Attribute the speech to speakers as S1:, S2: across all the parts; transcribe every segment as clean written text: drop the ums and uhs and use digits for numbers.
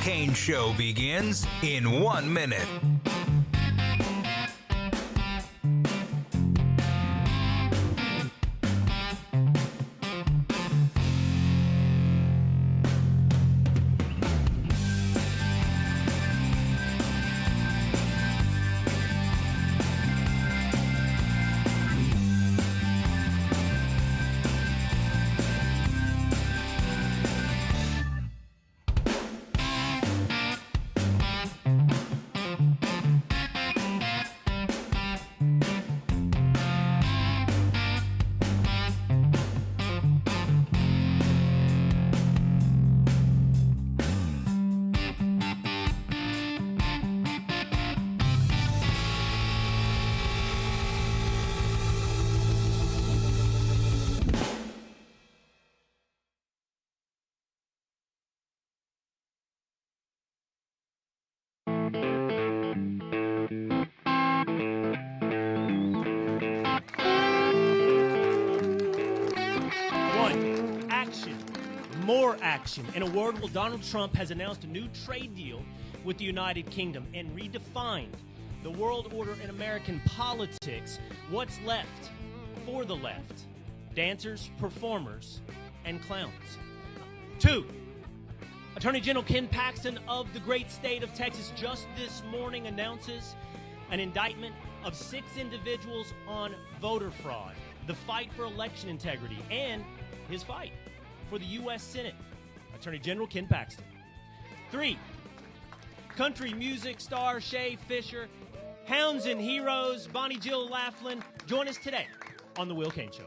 S1: Cain Show begins in 1 minute.
S2: More action. In a word, well, Donald Trump has announced a new trade deal with the United Kingdom and redefined the world order in American politics. What's left for the left? Dancers, performers, and clowns. 2. Attorney General Ken Paxton of the great state of Texas just this morning announces an indictment of 6 individuals on voter fraud, the fight for election integrity, and his fight for the U.S. Senate. Attorney General Ken Paxton. 3. Country music star Shay Fischer, Hounds and Heroes, Bonnie Jill Laughlin. Join us today on The Will Cain Show.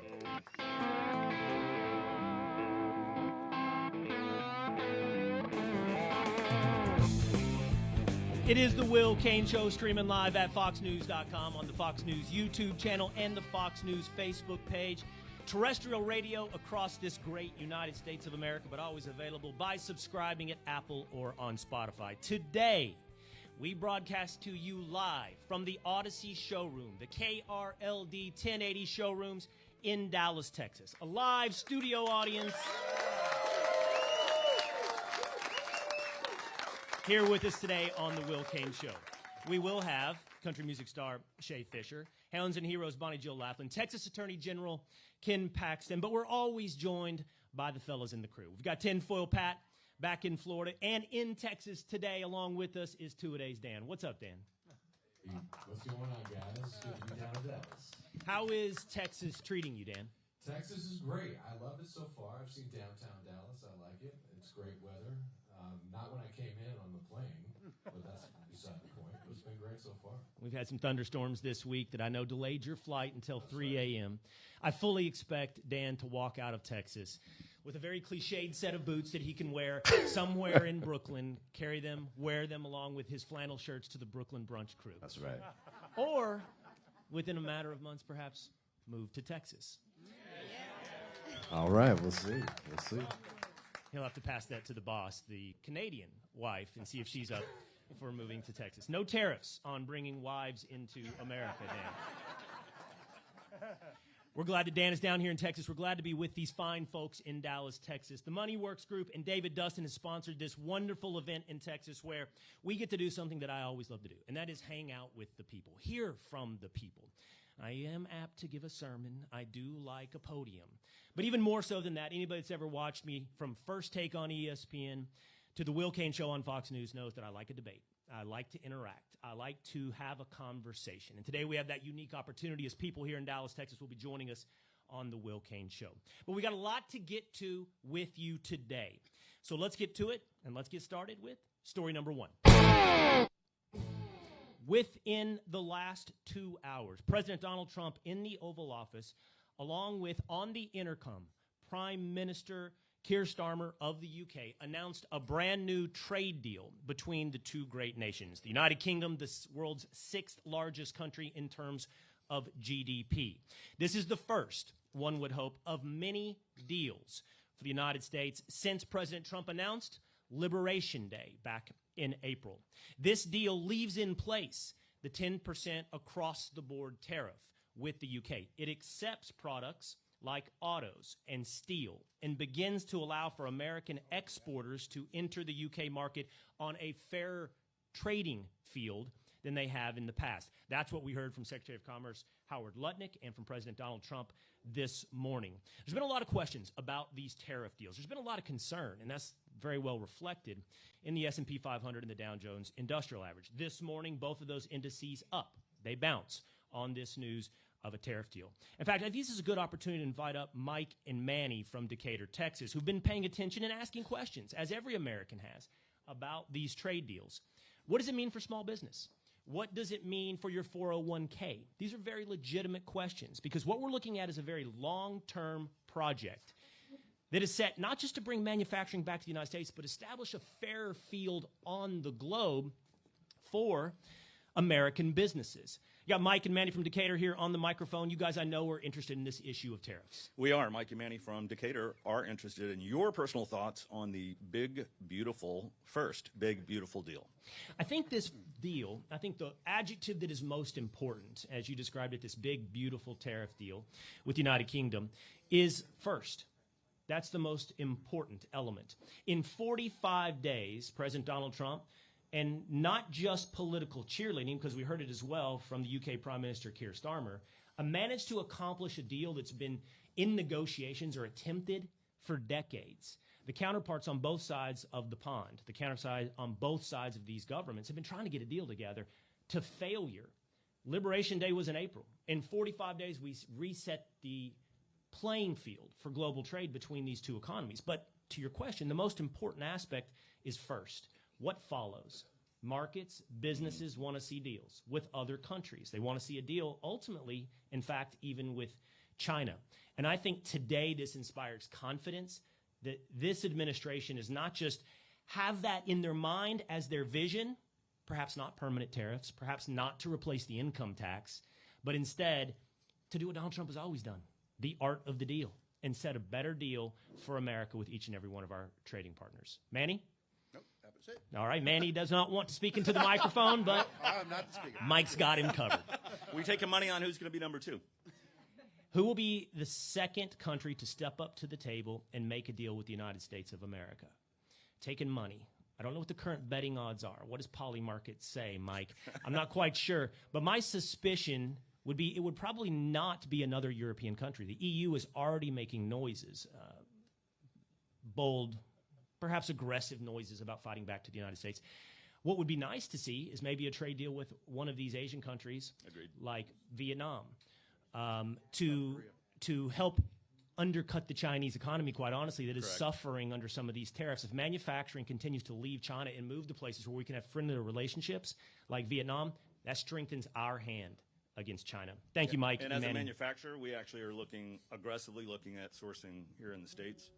S2: It is The Will Cain Show, streaming live at foxnews.com, on the Fox News YouTube channel and the Fox News Facebook page. Terrestrial radio across this great United States of America, but always available by subscribing at Apple or on Spotify. Today, we broadcast to you live from the Odyssey showroom, the KRLD 1080 showrooms in Dallas, Texas. A live studio audience here with us today on The Will Cain Show. We will have country music star Shay Fischer, Hounds and Heroes Bonnie Jill Laughlin, Texas Attorney General Ken Paxton, but we're always joined by the fellas in the crew. We've got Tinfoil Pat back in Florida, and in Texas today along with us is Two-A-Days Dan. What's up, Dan?
S3: What's going on, guys? Good to be down in Dallas.
S2: How is Texas treating you, Dan?
S3: Texas is great. I love it so far. I've seen downtown Dallas. I like it. It's great weather. Not when I came in on the plane, but that's beside the point. But it's been great so far.
S2: We've had some thunderstorms this week that I know delayed your flight until 3 a.m. I fully expect Dan to walk out of Texas with a very cliched set of boots that he can wear somewhere in Brooklyn, carry them, wear them along with his flannel shirts to the Brooklyn Brunch Crew.
S4: That's right.
S2: Or, within a matter of months, perhaps, move to Texas.
S4: All right, we'll see. We'll see.
S2: He'll have to pass that to the boss, the Canadian wife, and see if she's up for moving to Texas. No tariffs on bringing wives into America, Dan. We're glad that Dan is down here in Texas. We're glad to be with these fine folks in Dallas, Texas. The Money Works Group and David Dustin has sponsored this wonderful event in Texas where we get to do something that I always love to do, and that is hang out with the people, hear from the people. I am apt to give a sermon. I do like a podium. But even more so than that, anybody that's ever watched me from First Take on ESPN to the Will Cain Show on Fox News knows that I like a debate. I like to interact. I like to have a conversation. And today we have that unique opportunity as people here in Dallas, Texas will be joining us on the Will Cain Show. But we got a lot to get to with you today. So let's get to it, and let's get started with story number 1. Within the last 2 hours, President Donald Trump in the Oval Office, along with on the intercom, Prime Minister Keir Starmer of the UK, announced a brand new trade deal between the two great nations. The United Kingdom, the world's 6th largest country in terms of GDP. This is the first, one would hope, of many deals for the United States since President Trump announced Liberation Day back in April. This deal leaves in place the 10% across-the-board tariff with the UK. It accepts products like autos and steel, and begins to allow for American exporters to enter the UK market on a fairer trading field than they have in the past. That's what we heard from Secretary of Commerce Howard Lutnick and from President Donald Trump this morning. There's been a lot of questions about these tariff deals. There's been a lot of concern, and that's very well reflected in the S&P 500 and the Dow Jones Industrial Average. This morning, both of those indices up. They bounce on this news of a tariff deal. In fact, I think this is a good opportunity to invite up Mike and Manny from Decatur, Texas, who've been paying attention and asking questions, as every American has, about these trade deals. What does it mean for small business? What does it mean for your 401k? These are very legitimate questions because what we're looking at is a very long-term project that is set not just to bring manufacturing back to the United States, but establish a fairer field on the globe for American businesses. You got Mike and Manny from Decatur here on the microphone. You guys, I know, are interested in this issue of tariffs.
S5: We are. Mike and Manny from Decatur are interested in your personal thoughts on the big, beautiful deal.
S2: I think this deal, I think the adjective that is most important, as you described it, this big, beautiful tariff deal with the United Kingdom, is first. That's the most important element. In 45 days, President Donald Trump, and not just political cheerleading, because we heard it as well from the UK Prime Minister Keir Starmer, managed to accomplish a deal that's been in negotiations or attempted for decades. The counterparts on both sides of the pond, the counterside on both sides of these governments have been trying to get a deal together to failure. Liberation Day was in April. In 45 days, we reset the playing field for global trade between these two economies. But to your question, the most important aspect is first. What follows? Markets, businesses want to see deals with other countries. They want to see a deal, ultimately, in fact, even with China. And I think today this inspires confidence that this administration is not just have that in their mind as their vision, perhaps not permanent tariffs, perhaps not to replace the income tax, but instead to do what Donald Trump has always done, the art of the deal, and set a better deal for America with each and every one of our trading partners. Manny?
S6: It.
S2: All right, Manny does not want to speak into the microphone, but
S6: I'm not the speaker.
S2: Mike's got him covered.
S5: We taking money on who's going to be number two?
S2: Who will be the second country to step up to the table and make a deal with the United States of America? Taking money. I don't know what the current betting odds are. What does Polymarket say, Mike? I'm not quite sure, but my suspicion would be it would probably not be another European country. The EU is already making noises, bold, perhaps aggressive noises about fighting back to the United States. What would be nice to see is maybe a trade deal with one of these Asian countries,
S5: Agreed.
S2: Like Vietnam, to help undercut the Chinese economy, quite honestly, that is
S5: Correct.
S2: suffering under some of these tariffs. If manufacturing continues to leave China and move to places where we can have friendlier relationships, like Vietnam, that strengthens our hand against China. Thank you, Mike.
S5: And as
S2: Manny.
S5: a manufacturer, we actually are aggressively looking at sourcing here in the States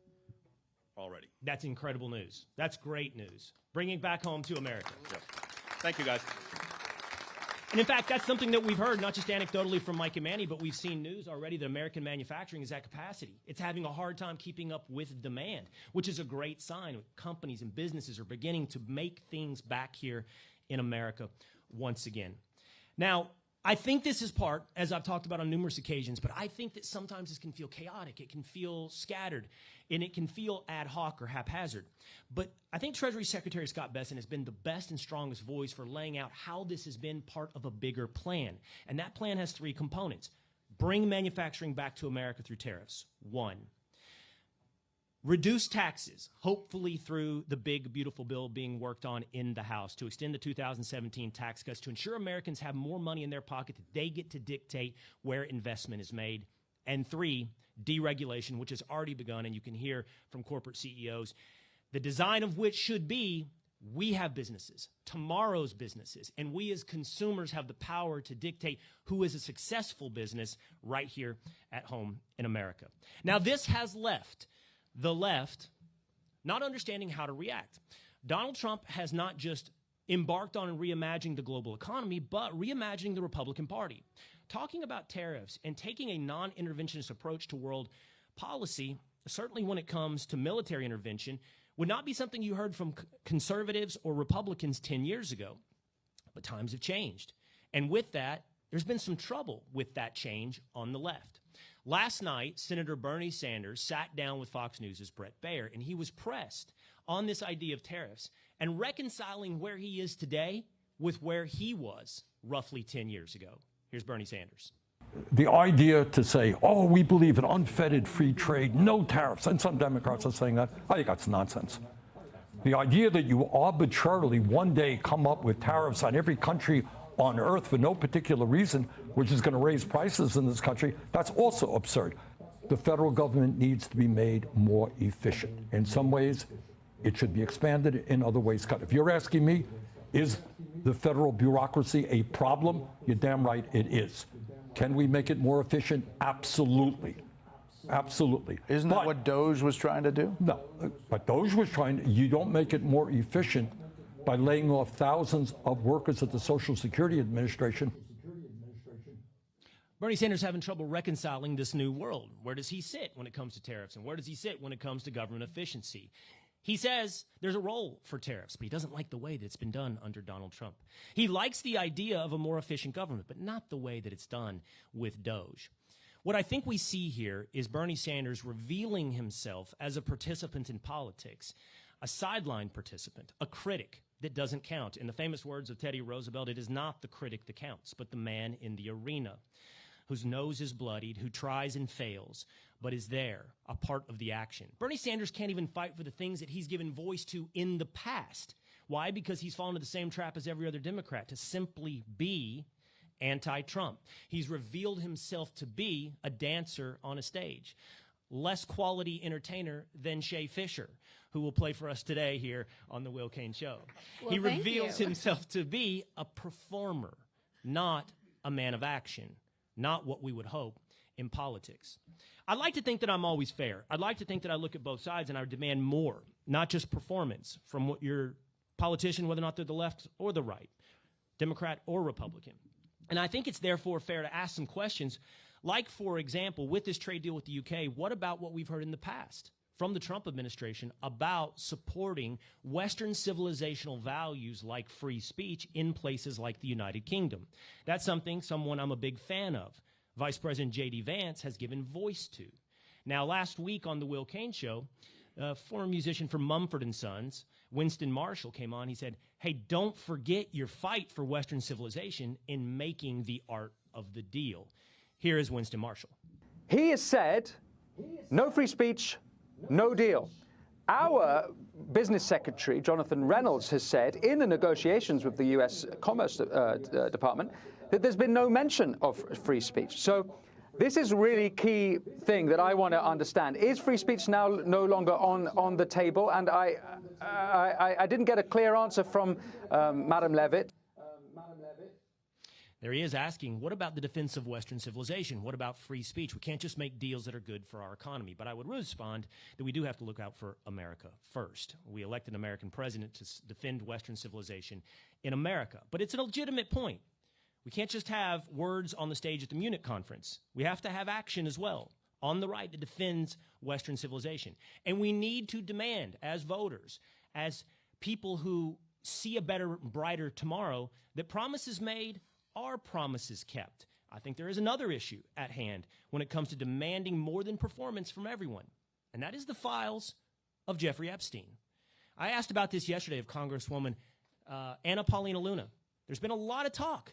S5: already.
S2: That's incredible news. That's great news. Bringing back home to America.
S5: Yep. Thank you, guys.
S2: And in fact, that's something that we've heard, not just anecdotally from Mike and Manny, but we've seen news already that American manufacturing is at capacity. It's having a hard time keeping up with demand, which is a great sign. Companies and businesses are beginning to make things back here in America once again. Now, I think this is part, as I've talked about on numerous occasions, but I think that sometimes this can feel chaotic, it can feel scattered, and it can feel ad hoc or haphazard. But I think Treasury Secretary Scott Bessent has been the best and strongest voice for laying out how this has been part of a bigger plan. And that plan has three components. Bring manufacturing back to America through tariffs. One. Reduce taxes, hopefully through the big, beautiful bill being worked on in the House to extend the 2017 tax cuts to ensure Americans have more money in their pocket that they get to dictate where investment is made. And three, deregulation, which has already begun, and you can hear from corporate CEOs, the design of which should be we have businesses, tomorrow's businesses, and we as consumers have the power to dictate who is a successful business right here at home in America. Now, this has left the left not understanding how to react. Donald Trump has not just embarked on reimagining the global economy, but reimagining the Republican Party. Talking about tariffs and taking a non-interventionist approach to world policy, certainly when it comes to military intervention, would not be something you heard from conservatives or Republicans 10 years ago. But times have changed. And with that, there's been some trouble with that change on the left. Last night, Senator Bernie Sanders sat down with Fox News' Brett Baier, and he was pressed on this idea of tariffs and reconciling where he is today with where he was roughly 10 years ago. Here's Bernie Sanders.
S7: The idea to say, oh, we believe in unfettered free trade, no tariffs, and some Democrats are saying that, I think that's nonsense. The idea that you arbitrarily one day come up with tariffs on every country on earth for no particular reason, which is going to raise prices in this country, that's also absurd. The federal government needs to be made more efficient. In some ways, it should be expanded. In other ways, cut. If you're asking me, is the federal bureaucracy a problem? You're damn right it is. Can we make it more efficient? Absolutely. Absolutely.
S8: Isn't that what Doge was trying to do?
S7: No, but Doge was trying, you don't make it more efficient by laying off thousands of workers at the Social Security Administration.
S2: Bernie Sanders having trouble reconciling this new world. Where does he sit when it comes to tariffs, and where does he sit when it comes to government efficiency? He says there's a role for tariffs, but he doesn't like the way that it's been done under Donald Trump. He likes the idea of a more efficient government, but not the way that it's done with Doge. What I think we see here is Bernie Sanders revealing himself as a participant in politics, a sideline participant, a critic that doesn't count. In the famous words of Teddy Roosevelt, it is not the critic that counts, but the man in the arena whose nose is bloodied, who tries and fails, but is there, a part of the action. Bernie Sanders can't even fight for the things that he's given voice to in the past. Why? Because he's fallen into the same trap as every other Democrat, to simply be anti-Trump. He's revealed himself to be a dancer on a stage. Less quality entertainer than Shay Fischer, who will play for us today here on the Will Cain Show.
S9: Well,
S2: he reveals himself to be a performer, not a man of action, not what we would hope in politics. I'd like to think that I'm always fair. I'd like to think that I look at both sides and I demand more, not just performance from what your politician, whether or not they're the left or the right, Democrat or Republican. And I think it's therefore fair to ask some questions like, for example, with this trade deal with the UK, what about what we've heard in the past from the Trump administration about supporting Western civilizational values like free speech in places like the United Kingdom? That's someone I'm a big fan of. Vice President J.D. Vance has given voice to. Now, last week on the Will Cain Show, a former musician from Mumford & Sons, Winston Marshall, came on. He said, hey, don't forget your fight for Western civilization in making the art of the deal. Here is Winston Marshall.
S10: He has said, no free speech, no deal. Our business secretary, Jonathan Reynolds, has said in the negotiations with the U.S. Commerce Department that there's been no mention of free speech. So this is a really key thing that I want to understand. Is free speech now no longer on the table? And I didn't get a clear answer from Madam Levitt.
S2: There he is asking, what about the defense of Western civilization? What about free speech? We can't just make deals that are good for our economy. But I would respond that we do have to look out for America first. We elected an American president to defend Western civilization in America. But it's a legitimate point. We can't just have words on the stage at the Munich conference. We have to have action as well on the right that defends Western civilization. And we need to demand, as voters, as people who see a better, brighter tomorrow, that promises made are promises kept. I think there is another issue at hand when it comes to demanding more than performance from everyone, and that is the files of Jeffrey Epstein. I asked about this yesterday of Congresswoman Anna Paulina Luna. There's been a lot of talk.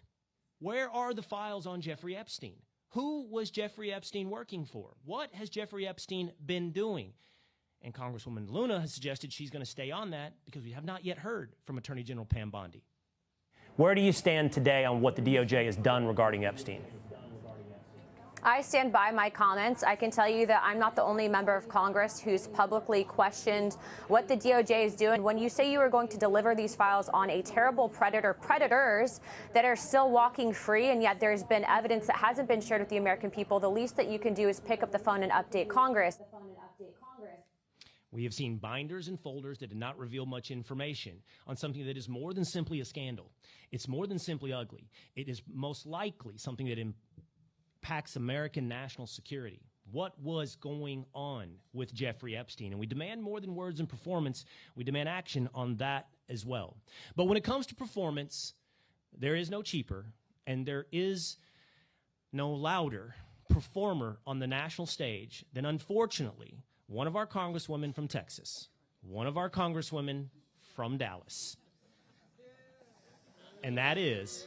S2: Where are the files on Jeffrey Epstein? Who was Jeffrey Epstein working for? What has Jeffrey Epstein been doing? And Congresswoman Luna has suggested she's going to stay on that because we have not yet heard from Attorney General Pam Bondi. Where do you stand today on what the DOJ has done regarding Epstein?
S9: I stand by my comments. I can tell you that I'm not the only member of Congress who's publicly questioned what the DOJ is doing. When you say you are going to deliver these files on a terrible predators that are still walking free, and yet there's been evidence that hasn't been shared with the American people, the least that you can do is pick up the phone and update Congress.
S2: We have seen binders and folders that did not reveal much information on something that is more than simply a scandal. It's more than simply ugly. It is most likely something that impacts American national security. What was going on with Jeffrey Epstein? And we demand more than words and performance. We demand action on that as well. But when it comes to performance, there is no cheaper and there is no louder performer on the national stage than, unfortunately, one of our congresswomen from Texas, one of our congresswomen from Dallas. And that is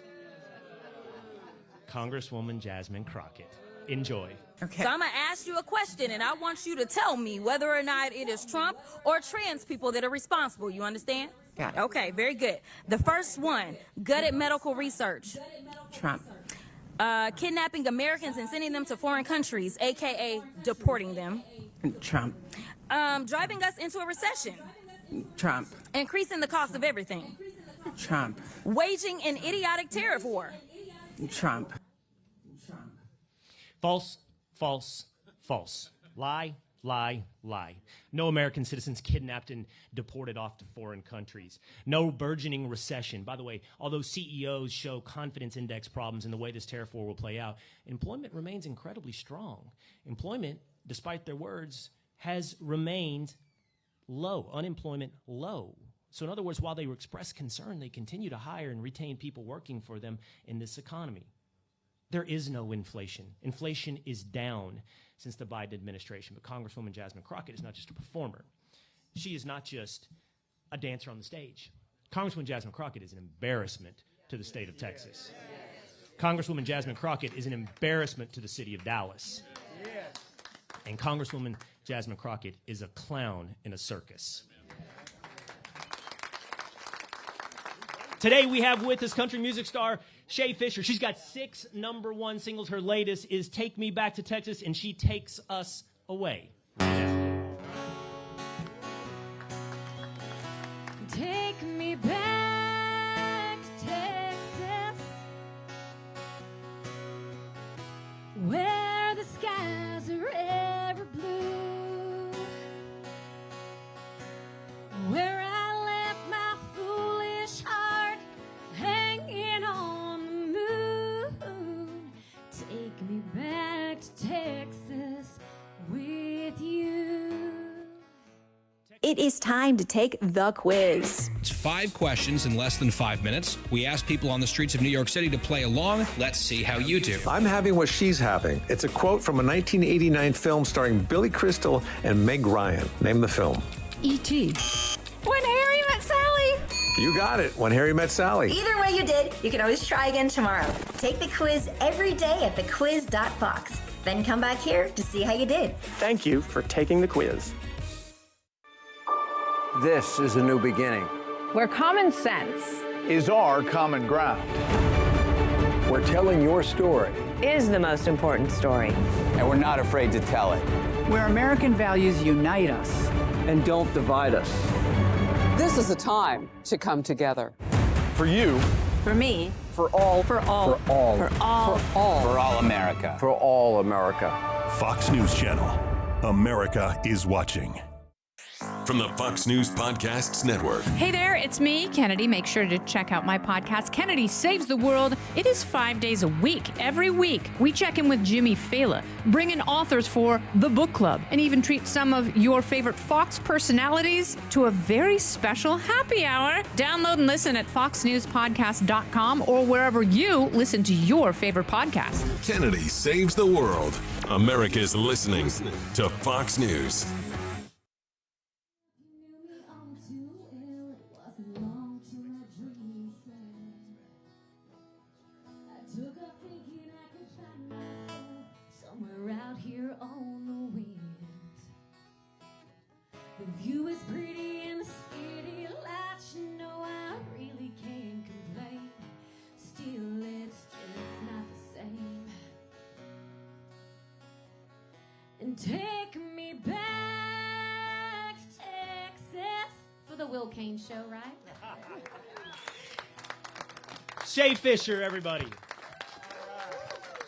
S2: Congresswoman Jasmine Crockett. Enjoy.
S11: Okay. So I'm going to ask you a question, and I want you to tell me whether or not it is Trump or trans people that are responsible. You understand?
S12: Got it.
S11: Okay, very good. The first one, gutted medical research.
S12: Trump.
S11: Kidnapping Americans and sending them to foreign countries, a.k.a. deporting them.
S12: Trump.
S11: Driving us into a recession.
S12: Trump.
S11: Increasing the cost of everything.
S12: Trump.
S11: Waging an idiotic tariff war.
S12: Trump.
S2: False, false, false. Lie, lie, lie. No American citizens kidnapped and deported off to foreign countries. No burgeoning recession. By the way, although CEOs show confidence index problems in the way this tariff war will play out, employment remains incredibly strong. Employment, despite their words, has remained low. Unemployment low. So in other words, while they express concern, they continue to hire and retain people working for them in this economy. There is no inflation. Inflation is down since the Biden administration. But Congresswoman Jasmine Crockett is not just a performer. She is not just a dancer on the stage. Congresswoman Jasmine Crockett is an embarrassment to the state of Texas. Congresswoman Jasmine Crockett is an embarrassment to the city of Dallas. And Congresswoman Jasmine Crockett is a clown in a circus. Today we have with us country music star Shay Fischer. She's got 6 #1 singles. Her latest is Take Me Back to Texas, and she takes us away.
S13: Take me back to Texas, where the skies are ever blue, where I left my foolish heart hanging on the moon. Take me back to Texas with you.
S14: It is time to take the quiz.
S15: It's 5 questions in less than 5 minutes. We ask people on the streets of New York City to play along. Let's see how you do.
S16: I'm having what she's having. It's a quote from a 1989 film starring Billy Crystal and Meg Ryan. Name the film.
S13: E.T.
S14: When Harry Met Sally.
S16: You got it. When Harry Met Sally.
S17: Either way you did, you can always try again tomorrow. Take the quiz every day at thequiz.fox. Then come back here to see how you did.
S18: Thank you for taking the quiz.
S19: This is a new beginning.
S20: Where common sense
S8: is our common ground.
S19: We're telling your story.
S20: Is the most important story.
S19: And we're not afraid to tell it.
S21: Where American values unite us.
S19: And don't divide us.
S22: This is a time to come together.
S8: For you.
S20: For me.
S21: For all.
S20: For all.
S19: For all.
S20: For all.
S21: For all.
S19: For all America. For all America.
S23: Fox News Channel. America is watching. From the Fox News Podcasts Network.
S24: Hey there, it's me, Kennedy. Make sure to check out my podcast, Kennedy Saves the World. It is 5 days a week. Every week, we check in with Jimmy Fallon, bring in authors for the book club, and even treat some of your favorite Fox personalities to a very special happy hour. Download and listen at foxnewspodcast.com or wherever you listen to your favorite podcast.
S23: Kennedy Saves the World. America's listening to Fox News.
S13: Out here on the wind, the view is pretty in the city lights. You know I really can't complain. Still, it's just not the same. And take me back to Texas for the Will Cain Show, right?
S2: Shay Fischer, everybody.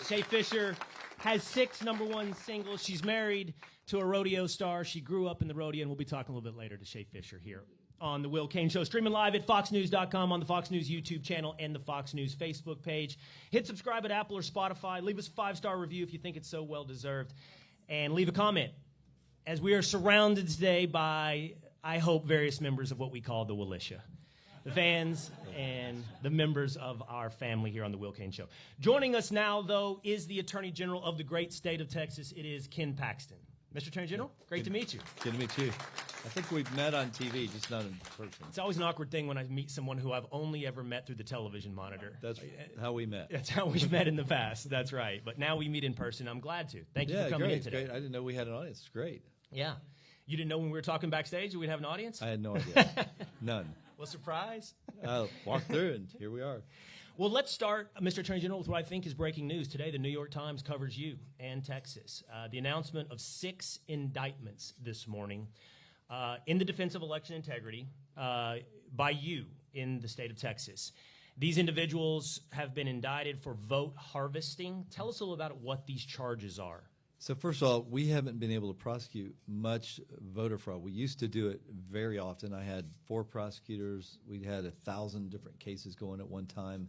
S2: Shay Fischer has 6 #1 singles. She's married to a rodeo star. She grew up in the rodeo, and we'll be talking a little bit later to Shay Fischer here on The Will Cain Show. Streaming live at foxnews.com, on the Fox News YouTube channel, and the Fox News Facebook page. Hit subscribe at Apple or Spotify. Leave us a 5-star review if you think it's so well-deserved. And leave a comment, as we are surrounded today by, I hope, various members of what we call the Willisha. the fans, and the members of our family here on the Will Cain Show. Joining us now, though, is the Attorney General of the great state of Texas. It is Ken Paxton. Mr. Attorney General, great to meet you.
S1: Good to meet you. I think we've met on TV, just not in person.
S2: It's always an awkward thing when I meet someone who I've only ever met through the television monitor.
S1: That's how we met.
S2: That's how we've met in the past. That's right. But now we meet in person. I'm glad to. Thank you for coming in today.
S1: Great. I didn't know we had an audience. It's great.
S2: Yeah. You didn't know when we were talking backstage that we'd have an audience?
S1: I had no idea. None.
S2: Well, surprise.
S1: I walked through, and here we are.
S2: Well, let's start, Mr. Attorney General, with what I think is breaking news. Today, the New York Times covers you and Texas. The announcement of 6 indictments this morning in the defense of election integrity by you in the state of Texas. These individuals have been indicted for vote harvesting. Tell us a little about what these charges are.
S1: So first of all, we haven't been able to prosecute much voter fraud. We used to do it very often. I had 4 prosecutors. We had 1,000 different cases going at one time.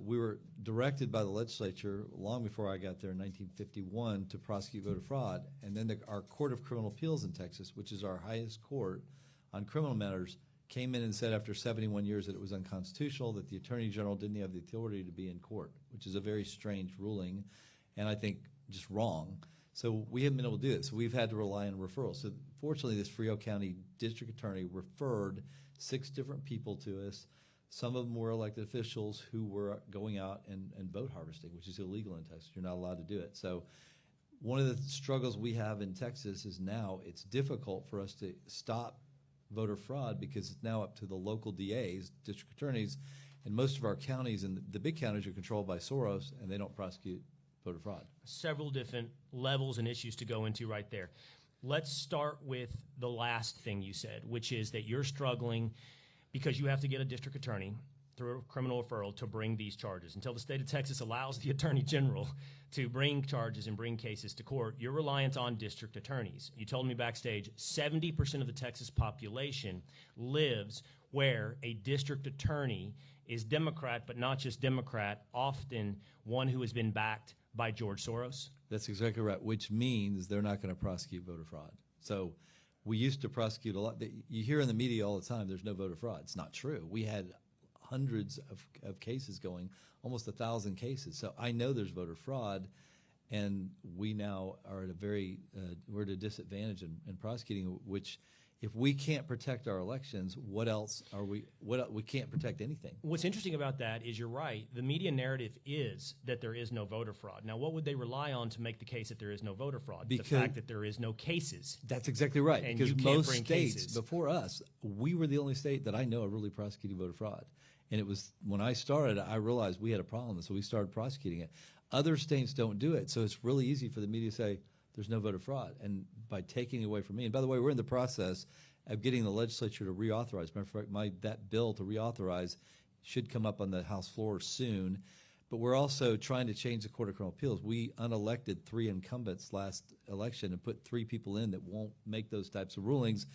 S1: We were directed by the legislature long before I got there in 1951 to prosecute voter fraud. And then our Court of Criminal Appeals in Texas, which is our highest court on criminal matters, came in and said after 71 years that it was unconstitutional, that the Attorney General didn't have the authority to be in court, which is a very strange ruling, and I think just wrong. So we haven't been able to do it. So we've had to rely on referrals. So fortunately, this Fresno County District Attorney referred 6 different people to us. Some of them were elected officials who were going out and vote harvesting, which is illegal in Texas. You're not allowed to do it. So one of the struggles we have in Texas is now it's difficult for us to stop voter fraud because it's now up to the local DAs, district attorneys, and most of our counties and the big counties are controlled by Soros, and they don't prosecute voter fraud.
S2: Several different levels and issues to go into right there. Let's start with the last thing you said, which is that you're struggling because you have to get a district attorney through a criminal referral to bring these charges. Until the state of Texas allows the Attorney General to bring charges and bring cases to court, you're reliant on district attorneys. You told me backstage 70% of the Texas population lives where a district attorney is Democrat, but not just Democrat, often one who has been backed by George Soros.
S1: That's exactly right, which means they're not going to prosecute voter fraud. So we used to prosecute a lot. You hear in the media all the time, there's no voter fraud. It's not true. We had hundreds of cases going, almost 1,000 cases. So I know there's voter fraud, and we now are at we're at a disadvantage in prosecuting, which if we can't protect our elections, what else are we can't protect anything.
S2: What's interesting about that is you're right. The media narrative is that there is no voter fraud. Now, what would they rely on to make the case that there is no voter fraud?
S1: Because
S2: the fact that there is no cases.
S1: That's exactly right.
S2: And
S1: because
S2: you can't
S1: most
S2: bring
S1: states
S2: cases.
S1: Before us, we were the only state that I know of really prosecuting voter fraud. And it was when I started, I realized we had a problem, so we started prosecuting it. Other states don't do it, so it's really easy for the media to say there's no voter fraud. And by taking it away from me, and by the way, we're in the process of getting the legislature to reauthorize. Matter of fact, that bill to reauthorize should come up on the House floor soon. But we're also trying to change the Court of Criminal Appeals. We unelected 3 incumbents last election and put 3 people in that won't make those types of rulings.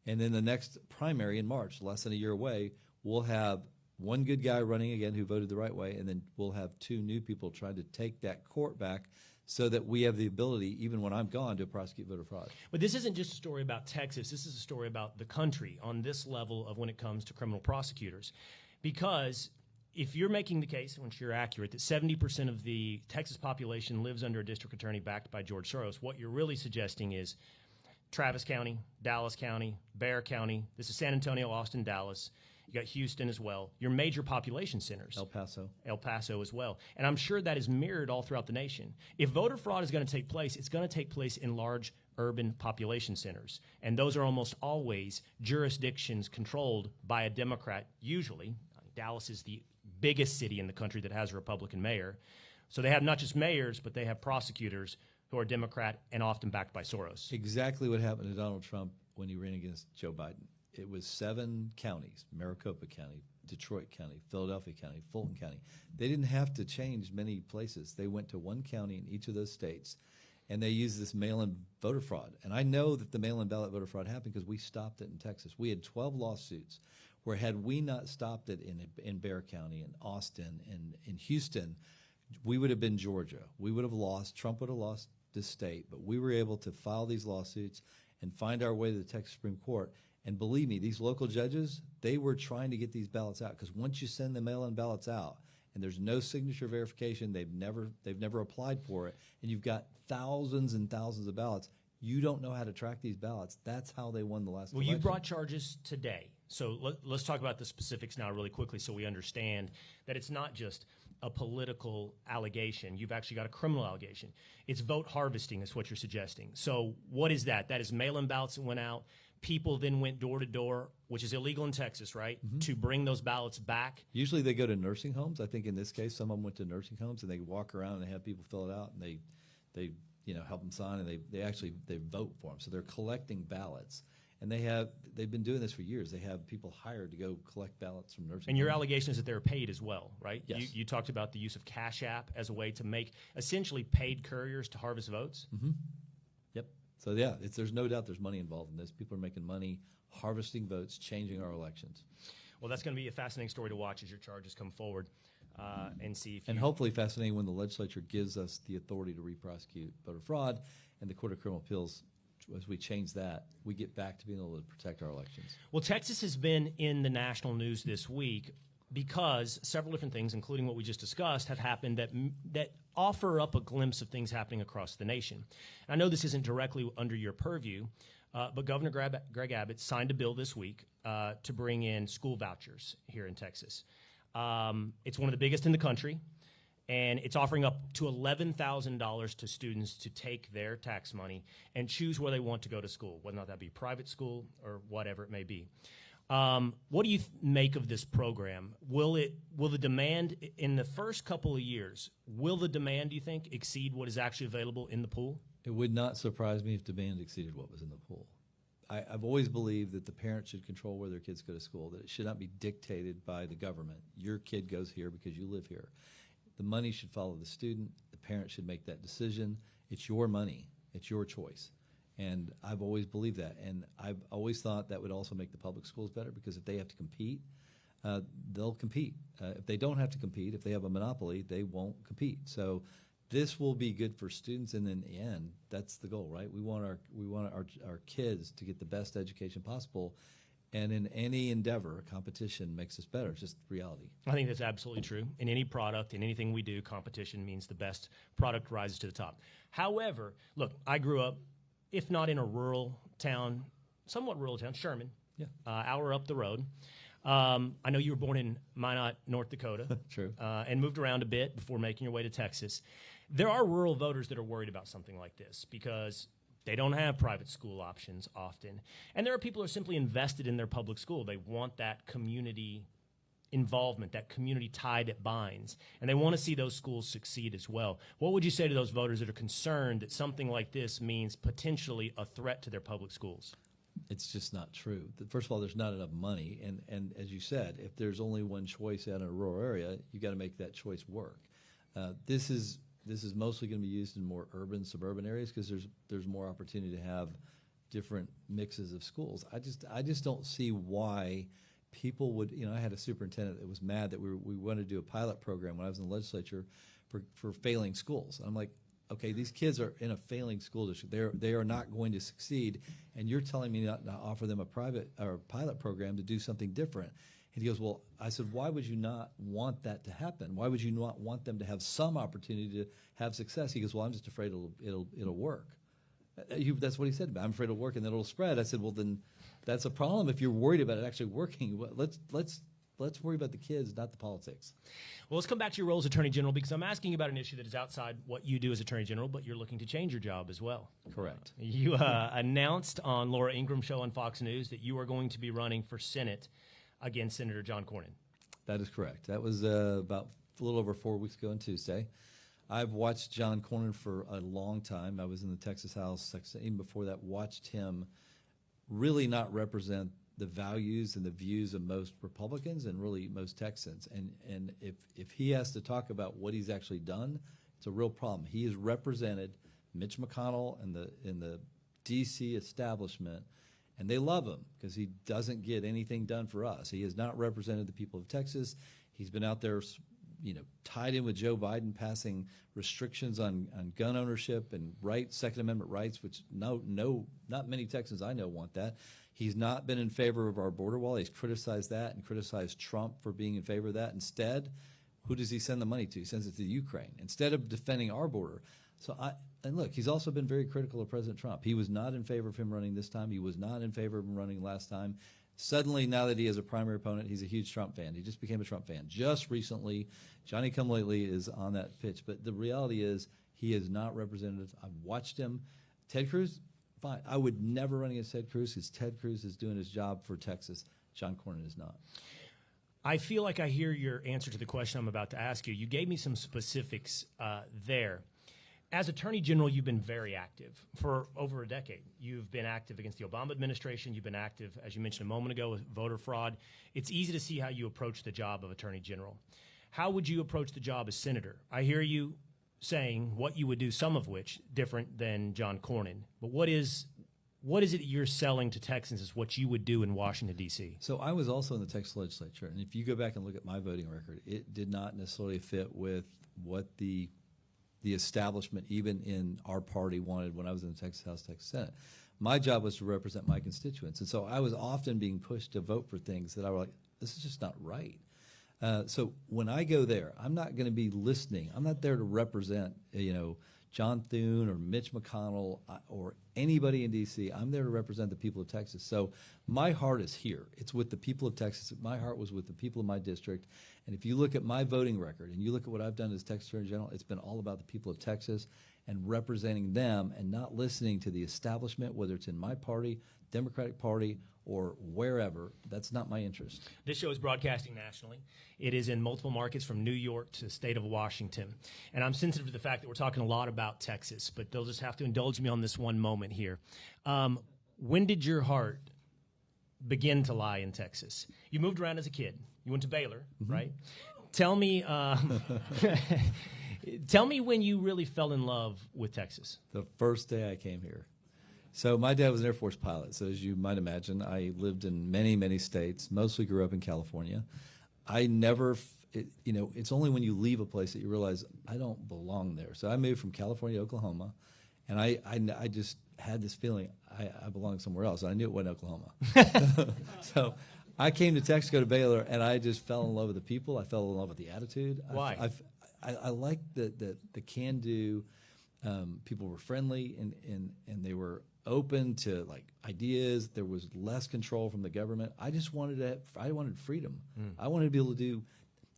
S1: And then the next primary in March, less than a year away, we'll have one good guy running again who voted the right way, and then we'll have 2 new people trying to take that court back so that we have the ability, even when I'm gone, to prosecute voter fraud.
S2: But this isn't just a story about Texas. This is a story about the country on this level of when it comes to criminal prosecutors. Because if you're making the case, which you're accurate, that 70% of the Texas population lives under a district attorney backed by George Soros, what you're really suggesting is Travis County, Dallas County, Bexar County, this is San Antonio, Austin, Dallas. You got Houston as well. Your major population centers.
S1: El Paso.
S2: El Paso as well. And I'm sure that is mirrored all throughout the nation. If voter fraud is going to take place, it's going to take place in large urban population centers. And those are almost always jurisdictions controlled by a Democrat, usually. Dallas is the biggest city in the country that has a Republican mayor. So they have not just mayors, but they have prosecutors who are Democrat and often backed by Soros.
S1: Exactly what happened to Donald Trump when he ran against Joe Biden. It was 7 counties, Maricopa County, Detroit County, Philadelphia County, Fulton County. They didn't have to change many places. They went to 1 county in each of those states, and they used this mail-in voter fraud. And I know that the mail-in ballot voter fraud happened because we stopped it in Texas. We had 12 lawsuits where had we not stopped it in Bexar County, in Austin, and in Houston, we would have been Georgia. We would have lost. Trump would have lost this state. But we were able to file these lawsuits and find our way to the Texas Supreme Court. And believe me, these local judges, they were trying to get these ballots out, because once you send the mail-in ballots out and there's no signature verification, they've never applied for it, and you've got thousands and thousands of ballots, you don't know how to track these ballots. That's how they won the last election.
S2: Well, you brought charges today. So let's talk about the specifics now really quickly so we understand that it's not just a political allegation. You've actually got a criminal allegation. It's vote harvesting is what you're suggesting. So what is that? That is mail-in ballots that went out. People then went door to door, which is illegal in Texas, right, to bring those ballots back.
S1: Usually they go to nursing homes. I think in this case, some of them went to nursing homes, and they walk around and they have people fill it out, and they help them sign, and they vote for them. So they're collecting ballots, and they've been doing this for years. They have people hired to go collect ballots from nursing homes.
S2: And your allegation is that they're paid as well, right?
S1: Yes.
S2: You talked about the use of Cash App as a way to make essentially paid couriers to harvest votes.
S1: Yep. So yeah, there's no doubt there's money involved in this. People are making money harvesting votes, changing our elections.
S2: Well, that's going to be a fascinating story to watch as your charges come forward, and see if
S1: and hopefully fascinating when the legislature gives us the authority to re-prosecute voter fraud, and the Court of Criminal Appeals, as we change that, we get back to being able to protect our elections.
S2: Well, Texas has been in the national news this week because several different things, including what we just discussed, have happened that offer up a glimpse of things happening across the nation. And I know this isn't directly under your purview, but Governor Greg Abbott signed a bill this week to bring in school vouchers here in Texas. It's one of the biggest in the country, and it's offering up to $11,000 to students to take their tax money and choose where they want to go to school, whether or not that be private school or whatever it may be. What do you make of this program? Will the demand in the first couple of years, will the demand, do you think, exceed what is actually available in the pool?
S1: It would not surprise me if demand exceeded what was in the pool. I've always believed that the parents should control where their kids go to school, that it should not be dictated by the government. Your kid goes here because you live here. The money should follow the student. The parent should make that decision. It's your money. It's your choice. And I've always believed that. And I've always thought that would also make the public schools better, because if they have to compete, they'll compete. If they don't have to compete, if they have a monopoly, they won't compete. So this will be good for students, and in the end, that's the goal, right? We want our kids to get the best education possible. And in any endeavor, competition makes us better. It's just reality.
S2: I think that's absolutely true. In any product, in anything we do, competition means the best product rises to the top. However, look, I grew up, if not in a rural town, somewhat rural town, Sherman, hour up the road. I know you were born in Minot, North Dakota.
S1: True.
S2: And moved around a bit before making your way to Texas. There are rural voters that are worried about something like this because they don't have private school options often. And there are people who are simply invested in their public school. They want that community involvement, that community tie that binds. And they want to see those schools succeed as well. What would you say to those voters that are concerned that something like this means potentially a threat to their public schools?
S1: It's just not true. First of all, there's not enough money. And as you said, if there's only one choice out in a rural area, you got to make that choice work. This is mostly going to be used in more urban, suburban areas because there's more opportunity to have different mixes of schools. I just don't see why people would, I had a superintendent that was mad that we wanted to do a pilot program when I was in the legislature for failing schools. And I'm like, okay, these kids are in a failing school district. They are not going to succeed, and you're telling me not to offer them a private or a pilot program to do something different. And he goes, well, I said, why would you not want that to happen? Why would you not want them to have some opportunity to have success? He goes, well, I'm just afraid it'll work. That's what he said. I'm afraid it'll work and then it'll spread. I said, well, then that's a problem if you're worried about it actually working. Let's worry about the kids, not the politics.
S2: Well, let's come back to your role as Attorney General, because I'm asking you about an issue that is outside what you do as Attorney General, but you're looking to change your job as well.
S1: Correct.
S2: You announced on Laura Ingram's show on Fox News that you are going to be running for Senate against Senator John Cornyn.
S1: That is correct. That was about a little over 4 weeks ago on Tuesday. I've watched John Cornyn for a long time. I was in the Texas House, even before that, watched him really not represent the values and the views of most Republicans and really most Texans. And if he has to talk about what he's actually done, it's a real problem. He has represented Mitch McConnell and the D.C. establishment, and they love him because he doesn't get anything done for us. He has not represented the people of Texas. He's been out there, tied in with Joe Biden, passing restrictions on gun ownership and rights, Second Amendment rights, which not many Texans I know want that. He's not been in favor of our border wall. He's criticized that and criticized Trump for being in favor of that. Instead, who does he send the money to? He sends it to Ukraine instead of defending our border. And look, he's also been very critical of President Trump. He was not in favor of him running this time. He was not in favor of him running last time. Suddenly, now that he has a primary opponent, he's a huge Trump fan. He just became a Trump fan. Just recently, Johnny Come Lately is on that pitch. But the reality is he is not representative. I've watched him. Ted Cruz, fine. I would never run against Ted Cruz because Ted Cruz is doing his job for Texas. John Cornyn is not.
S2: I feel like I hear your answer to the question I'm about to ask you. You gave me some specifics there. As Attorney General, you've been very active for over a decade. You've been active against the Obama administration. You've been active, as you mentioned a moment ago, with voter fraud. It's easy to see how you approach the job of Attorney General. How would you approach the job as Senator? I hear you saying what you would do, some of which different than John Cornyn. But what is it you're selling to Texans is what you would do in Washington, D.C.?
S1: So I was also in the Texas legislature, and if you go back and look at my voting record, it did not necessarily fit with what the establishment, even in our party, wanted when I was in the Texas House, Texas Senate. My job was to represent my constituents, and so I was often being pushed to vote for things that I was like, this is just not right. So when I go there, I'm not going to be listening. I'm not there to represent, John Thune or Mitch McConnell or anybody in D.C. I'm there to represent the people of Texas. So my heart is here. It's with the people of Texas. My heart was with the people of my district. And if you look at my voting record and you look at what I've done as Texas Attorney General, it's been all about the people of Texas and representing them and not listening to the establishment, whether it's in my party, Democratic Party, or wherever. That's not my interest.
S2: This show is broadcasting nationally. It is in multiple markets from New York to the state of Washington. And I'm sensitive to the fact that we're talking a lot about Texas, but they'll just have to indulge me on this one moment here. When did your heart begin to lie in Texas? You moved around as a kid. You went to Baylor, right? Tell me, tell me when you really fell in love with Texas.
S1: The first day I came here. So my dad was an Air Force pilot. So as you might imagine, I lived in many, many states, mostly grew up in California. I never, it's only when you leave a place that you realize I don't belong there. So I moved from California to Oklahoma, and I just had this feeling I belong somewhere else. And I knew it wasn't Oklahoma. So I came to Texas, go to Baylor, and I just fell in love with the people. I fell in love with the attitude.
S2: Why?
S1: I liked the can-do. People were friendly, and they were open to ideas. There was less control from the government. I just wanted freedom. I wanted to be able to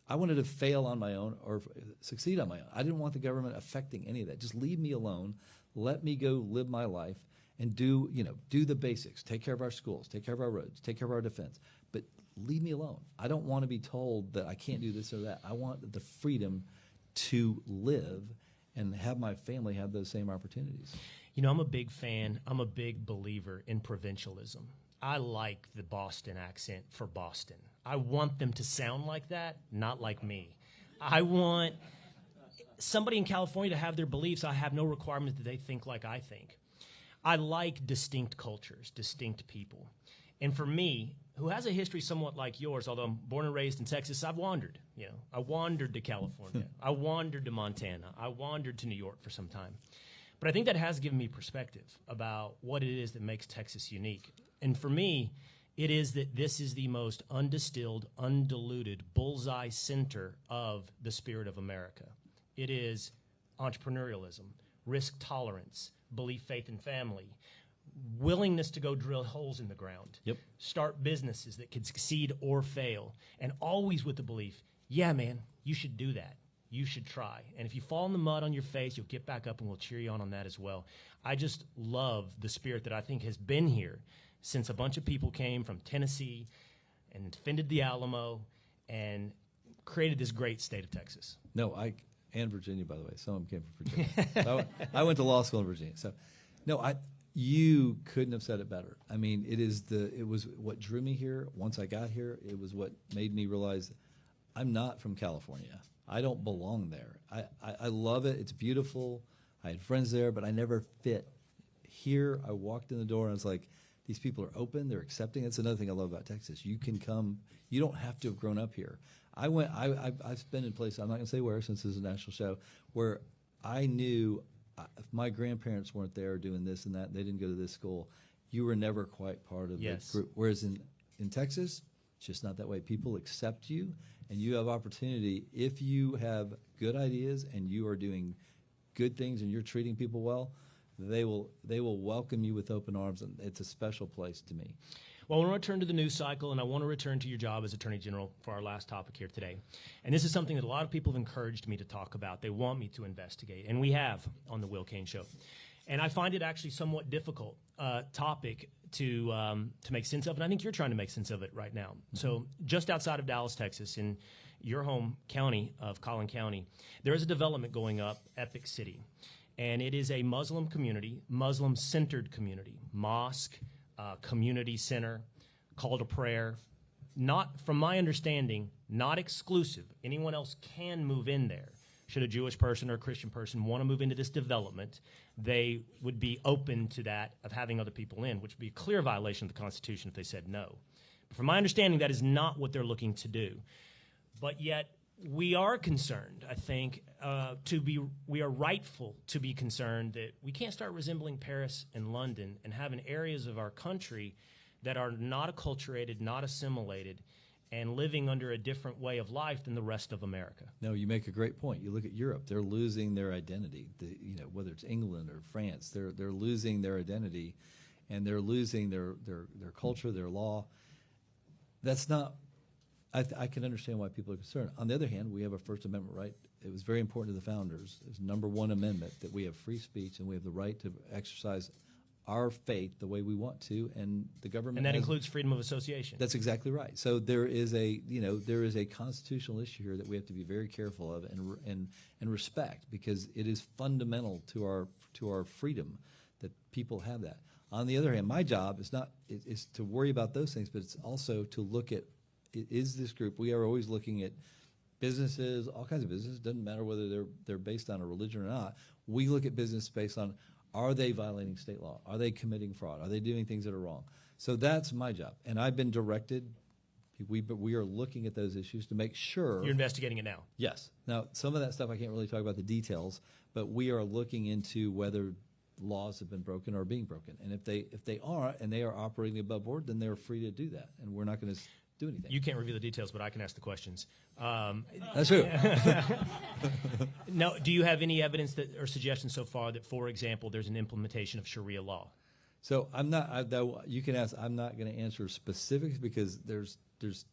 S1: I wanted to fail on my own or succeed on my own. I didn't want the government affecting any of that. Just leave me alone. Let me go live my life and do the basics. Take care of our schools, take care of our roads, take care of our defense. But leave me alone. I don't want to be told that I can't do this or that. I want the freedom to live and have my family have those same opportunities.
S2: I'm a big fan. I'm a big believer in provincialism. I like the Boston accent for Boston. I want them to sound like that, not like me. I want somebody in California to have their beliefs. I have no requirement that they think like I think. I like distinct cultures, distinct people. And for me, who has a history somewhat like yours, although I'm born and raised in Texas, I've wandered. I wandered to California. I wandered to Montana. I wandered to New York for some time. But I think that has given me perspective about what it is that makes Texas unique. And for me, it is that this is the most undistilled, undiluted bullseye center of the spirit of America. It is entrepreneurialism, risk tolerance, belief, faith, and family, willingness to go drill holes in the ground, start businesses that could succeed or fail, and always with the belief, yeah, man, you should do that. You should try. And if you fall in the mud on your face, you'll get back up and we'll cheer you on that as well. I just love the spirit that I think has been here since a bunch of people came from Tennessee and defended the Alamo and created this great state of Texas.
S1: And Virginia, by the way. Some of them came from Virginia. I went to law school in Virginia. So, you couldn't have said it better. I mean, it was what drew me here. Once I got here, it was what made me realize I'm not from California. I don't belong there. I love it. It's beautiful. I had friends there, but I never fit. Here, I walked in the door and I was like, these people are open. They're accepting. That's another thing I love about Texas. You can come. You don't have to have grown up here. I've been in places, I'm not going to say where since this is a national show, where I knew if my grandparents weren't there doing this and that, they didn't go to this school, you were never quite part of
S2: Yes.
S1: the group. Whereas in Texas, it's just not that way. People accept you, and you have opportunity. If you have good ideas and you are doing good things and you're treating people well, they will welcome you with open arms, and it's a special place to me.
S2: Well, I want to return to the news cycle, and I want to return to your job as Attorney General for our last topic here today. And this is something that a lot of people have encouraged me to talk about. They want me to investigate, and we have on the Will Cain Show. And I find it actually somewhat difficult topic to make sense of, and I think you're trying to make sense of it right now. Mm-hmm. So just outside of Dallas, Texas, in your home county of Collin County, there is a development going up, Epic City. And it is a Muslim community, Muslim-centered community, mosque, community center, call to prayer. Not, from my understanding, not exclusive. Anyone else can move in there. Should a Jewish person or a Christian person want to move into this development, they would be open to that, of having other people in, which would be a clear violation of the Constitution if they said no. But from my understanding, that is not what they're looking to do. But yet, we are concerned, I think, we are rightful to be concerned that we can't start resembling Paris and London and having areas of our country that are not acculturated, not assimilated, and living under a different way of life than the rest of America.
S1: No, you make a great point. You look at Europe; they're losing their identity. Whether it's England or France, they're losing their identity, and they're losing their culture, their law. That's not. I can understand why people are concerned. On the other hand, we have a First Amendment right. It was very important to the founders. It was #1 amendment that we have free speech and we have the right to exercise our faith the way we want to, and the government.
S2: And that includes freedom of association.
S1: That's exactly right. So there is a constitutional issue here that we have to be very careful of and respect, because it is fundamental to our freedom that people have that. On the other hand, my job is to worry about those things, but it's also to look at, is this group, we are always looking at businesses, all kinds of businesses, doesn't matter whether they're based on a religion or not. We look at business based on, are they violating state law? Are they committing fraud? Are they doing things that are wrong? So that's my job. And I've been directed, we are looking at those issues to make sure.
S2: You're investigating it now?
S1: Yes. Now, some of that stuff I can't really talk about the details, but we are looking into whether laws have been broken or are being broken. And if they are, and they are operating above board, then they're free to do that. And we're not going to do anything.
S2: You can't reveal the details, but I can ask the questions.
S1: That's true.
S2: Now, do you have any evidence that or suggestions so far that, for example, there's an implementation of Sharia law?
S1: So you can ask. I'm not going to answer specifics because there's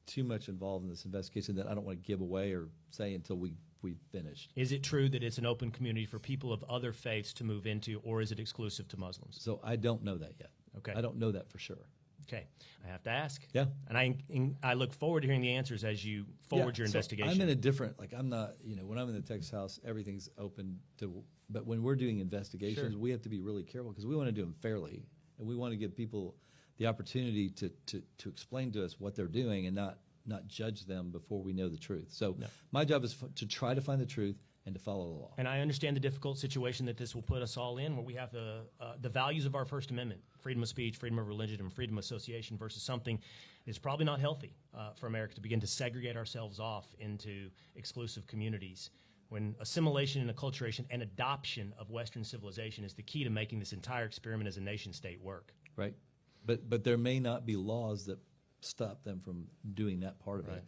S1: too much involved in this investigation that I don't want to give away or say until we've finished.
S2: Is it true that it's an open community for people of other faiths to move into, or is it exclusive to Muslims?
S1: So I don't know that yet. Okay. I don't know that for sure.
S2: Okay, I have to ask.
S1: Yeah,
S2: and I look forward to hearing the answers as you forward your investigation.
S1: I'm in a different, I'm not, when I'm in the Texas House, everything's open to, but when we're doing investigations, we have to be really careful because we want to do them fairly, and we want to give people the opportunity to explain to us what they're doing and not judge them before we know the truth. So my job is to try to find the truth and to follow the law.
S2: And I understand the difficult situation that this will put us all in, where we have the values of our First Amendment, freedom of speech, freedom of religion, and freedom of association, versus something that's probably not healthy for America to begin to segregate ourselves off into exclusive communities, when assimilation and acculturation and adoption of Western civilization is the key to making this entire experiment as a nation-state work.
S1: Right. But there may not be laws that stop them from doing that part of it.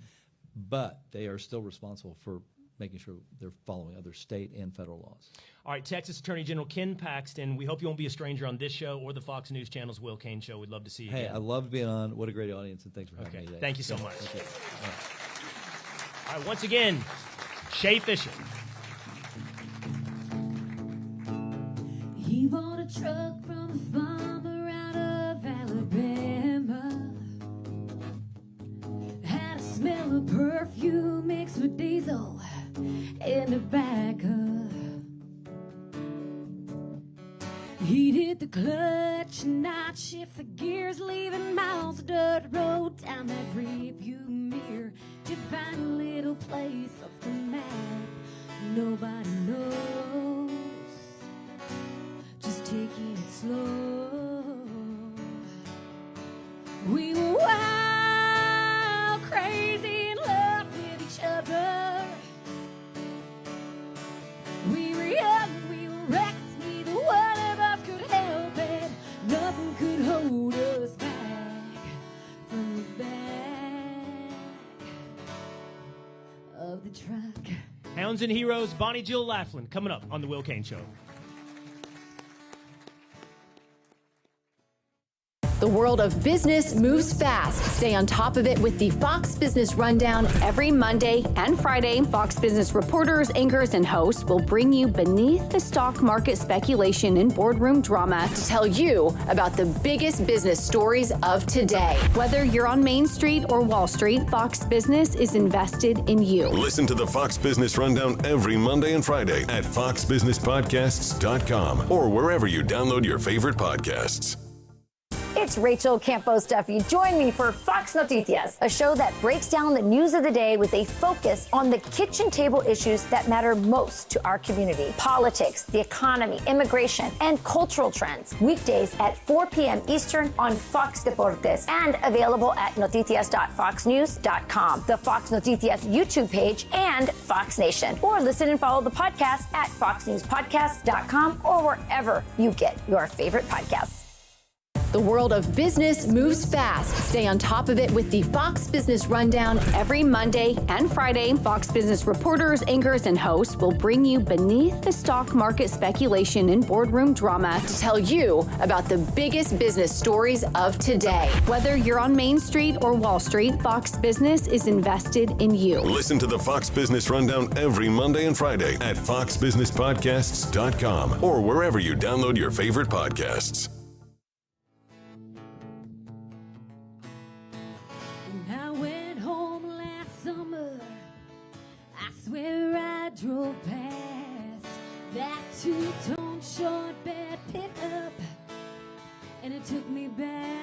S1: But they are still responsible for making sure they're following other state and federal laws.
S2: All right, Texas Attorney General Ken Paxton, we hope you won't be a stranger on this show or the Fox News Channel's Will Cain Show. We'd love to see you again.
S1: Hey, I loved being on. What a great audience, and thanks for having me today.
S2: Thank you so much.
S1: Thank you.
S2: All right, once again, Shay Fischer.
S13: He bought a truck from a farmer out of Alabama. Had a smell of perfume mixed with diesel in the back of. He'd hit the clutch and not shift the gears, leaving miles of dirt road down that rearview mirror to find a little place off the map nobody knows. Just taking it slow. We were wild, crazy, in love with each other. We were young, we were reckless, neither one of us could help it. Nothing could hold of the truck.
S2: Hounds and Heroes, Bonnie Jill Laughlin, coming up on The Will Cain Show.
S3: The world of business moves fast. Stay on top of it with the Fox Business Rundown every Monday and Friday. Fox Business reporters, anchors, and hosts will bring you beneath the stock market speculation and boardroom drama to tell you about the biggest business stories of today. Whether you're on Main Street or Wall Street, Fox Business is invested in you.
S23: Listen to the Fox Business Rundown every Monday and Friday at foxbusinesspodcasts.com or wherever you download your favorite podcasts.
S4: It's Rachel Campos Duffy. Join me for Fox Noticias, a show that breaks down the news of the day with a focus on the kitchen table issues that matter most to our community. Politics, the economy, immigration, and cultural trends. Weekdays at 4 p.m. Eastern on Fox Deportes and available at noticias.foxnews.com, the Fox Noticias YouTube page, and Fox Nation. Or listen and follow the podcast at foxnewspodcast.com or wherever you get your favorite podcasts.
S3: The world of business moves fast. Stay on top of it with the Fox Business Rundown every Monday and Friday. Fox Business reporters, anchors, and hosts will bring you beneath the stock market speculation and boardroom drama to tell you about the biggest business stories of today. Whether you're on Main Street or Wall Street, Fox Business is invested in you.
S23: Listen to the Fox Business Rundown every Monday and Friday at foxbusinesspodcasts.com or wherever you download your favorite podcasts.
S13: Where I drove past that two-tone short bed pickup, and it took me back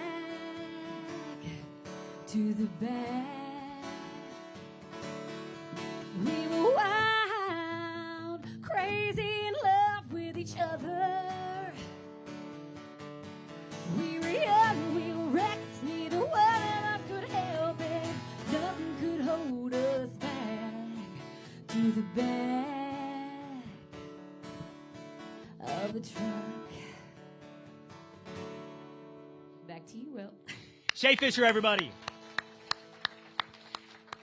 S13: to the back. We were wild, crazy in love with each other. We were young, we were reckless, neither one of us could help it. Nothing could hold us back. To the back of the truck. Back to you, Will.
S2: Shay Fischer, everybody.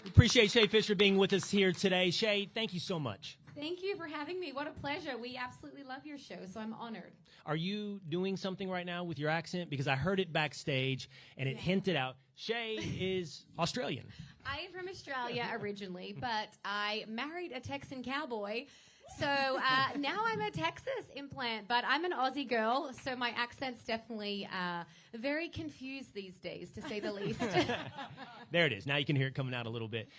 S2: We appreciate Shay Fischer being with us here today. Shay, thank you so much.
S5: Thank you for having me. What a pleasure. We absolutely love your show, so I'm honored.
S2: Are you doing something right now with your accent? Because I heard it backstage, and it hinted out Shay is Australian.
S5: I am from Australia originally, but I married a Texan cowboy. So now I'm a Texas implant, but I'm an Aussie girl, so my accent's definitely very confused these days, to say the least.
S2: There it is. Now you can hear it coming out a little bit.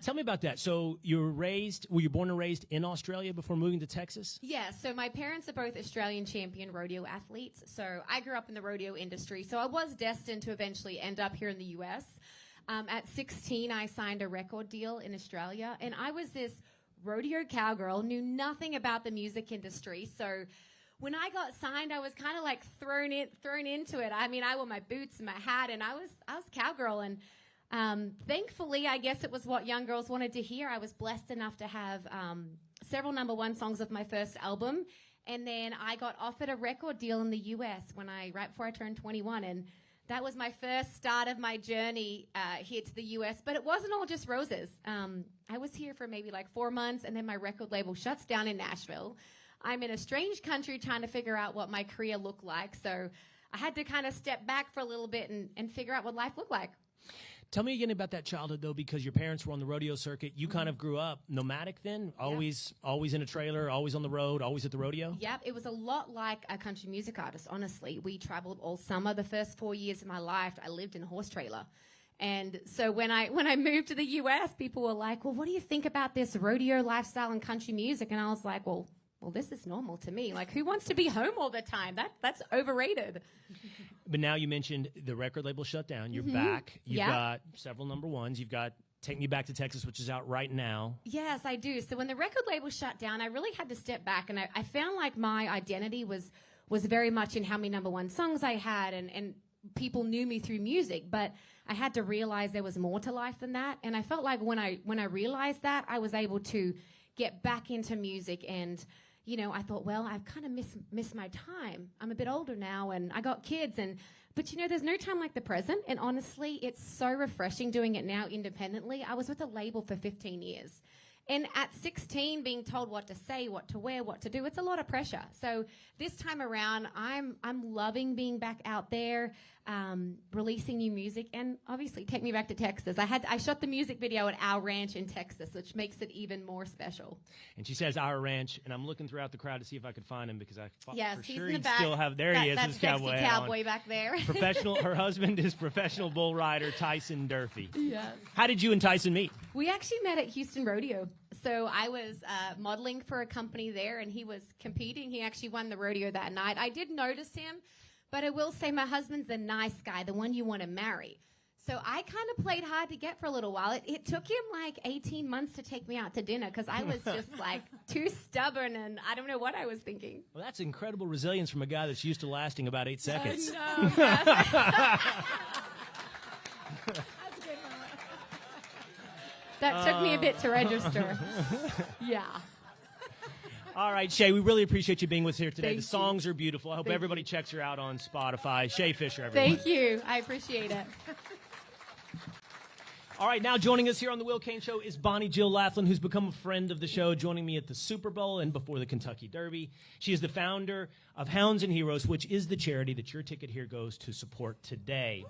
S2: Tell me about that. So were you born and raised in Australia before moving to Texas?
S5: Yeah, so my parents are both Australian champion rodeo athletes. So I grew up in the rodeo industry, so I was destined to eventually end up here in the U.S. At 16, I signed a record deal in Australia, and I was this rodeo cowgirl, knew nothing about the music industry. So when I got signed, I was kind of like thrown into it. I mean, I wore my boots and my hat, and I was cowgirl. And thankfully, I guess it was what young girls wanted to hear. I was blessed enough to have several #1 songs of my first album, and then I got offered a record deal in the U.S. right before I turned 21, and that was my first start of my journey here to the U.S., but it wasn't all just roses. I was here for maybe like 4 months, and then my record label shuts down in Nashville. I'm in a strange country trying to figure out what my career looked like, so I had to kind of step back for a little bit and figure out what life looked like.
S2: Tell me again about that childhood, though, because your parents were on the rodeo circuit. You kind of grew up nomadic then, always in a trailer, always on the road, always at the rodeo?
S5: Yep, it was a lot like a country music artist, honestly. We traveled all summer. The first 4 years of my life, I lived in a horse trailer. And so when I moved to the U.S., people were like, well, what do you think about this rodeo lifestyle and country music? And I was like, well, this is normal to me. Like, who wants to be home all the time? That's overrated.
S2: But now you mentioned the record label shut down. You're back. You've got several #1s. You've got Take Me Back to Texas, which is out right now.
S5: Yes, I do. So when the record label shut down, I really had to step back, and I found like my identity was very much in how many #1 songs I had, and people knew me through music. But I had to realize there was more to life than that. And I felt like when I realized that, I was able to get back into music and I thought, well, I've kind of missed my time. I'm a bit older now, and I got kids, but there's no time like the present. And honestly, it's so refreshing doing it now independently. I was with a label for 15 years. And at 16, being told what to say, what to wear, what to do, it's a lot of pressure. So this time around, I'm loving being back out there, releasing new music, and obviously take me back to Texas. I shot the music video at our ranch in Texas, which makes it even more special.
S2: And she says our ranch, and I'm looking throughout the crowd to see if I could find him because I thought for
S5: he's
S2: sure
S5: in the
S2: he'd
S5: back.
S2: still have. There he is,
S5: that
S2: his
S5: sexy
S2: cowboy
S5: cowboy back there.
S2: Her husband is professional bull rider Tyson Durfee.
S5: Yes.
S2: How did you and Tyson meet?
S5: We actually met at Houston Rodeo. So I was modeling for a company there, and he was competing. He actually won the rodeo that night. I did notice him, but I will say my husband's the nice guy, the one you want to marry. So I kind of played hard to get for a little while. It took him like 18 months to take me out to dinner because I was just like too stubborn, and I don't know what I was thinking.
S2: Well, that's incredible resilience from a guy that's used to lasting about 8 seconds.
S5: I know, yes. That took me a bit to register. Yeah.
S2: All right, Shay, we really appreciate you being with us here today.
S5: Thank
S2: the songs are beautiful. I hope everybody checks her out on Spotify. Shay Fischer, everyone.
S5: Thank you. I appreciate it.
S2: All right, now joining us here on the Will Cain Show is Bonnie Jill Laughlin, who's become a friend of the show, joining me at the Super Bowl and before the Kentucky Derby. She is the founder of Hounds and Heroes, which is the charity that your ticket here goes to support today.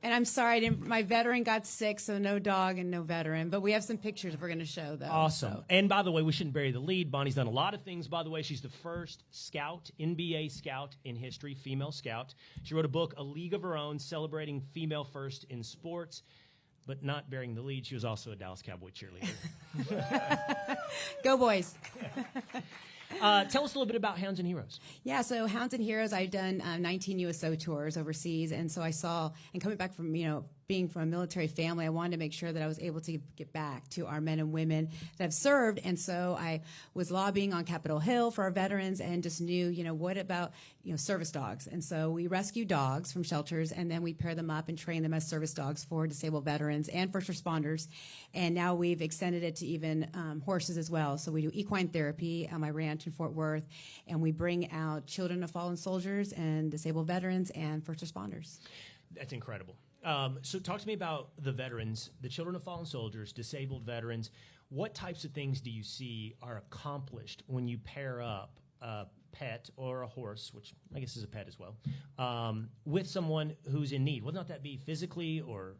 S6: And I'm sorry, my veteran got sick, so no dog and no veteran. But we have some pictures we're going to show, though.
S2: Awesome.
S6: So.
S2: And by the way, we shouldn't bury the lead. Bonnie's done a lot of things, by the way. She's the first scout, NBA scout in history, female scout. She wrote a book, A League of Her Own, celebrating female first in sports. But not bearing the lead, she was also a Dallas Cowboy cheerleader.
S6: Go boys.
S2: Tell us a little bit about Hounds and Heroes.
S6: Yeah, so Hounds and Heroes, I've done 19 USO tours overseas, and so I saw, and coming back from, being from a military family, I wanted to make sure that I was able to get back to our men and women that have served, and so I was lobbying on Capitol Hill for our veterans and just knew, what about, service dogs, and so we rescue dogs from shelters, and then we pair them up and train them as service dogs for disabled veterans and first responders, and now we've extended it to even horses as well, so we do equine therapy on my ranch in Fort Worth, and we bring out children of fallen soldiers and disabled veterans and first responders.
S2: That's incredible. So talk to me about the veterans, the children of fallen soldiers, disabled veterans. What types of things do you see are accomplished when you pair up a pet or a horse, which I guess is a pet as well, with someone who's in need? Whether or not that be physically or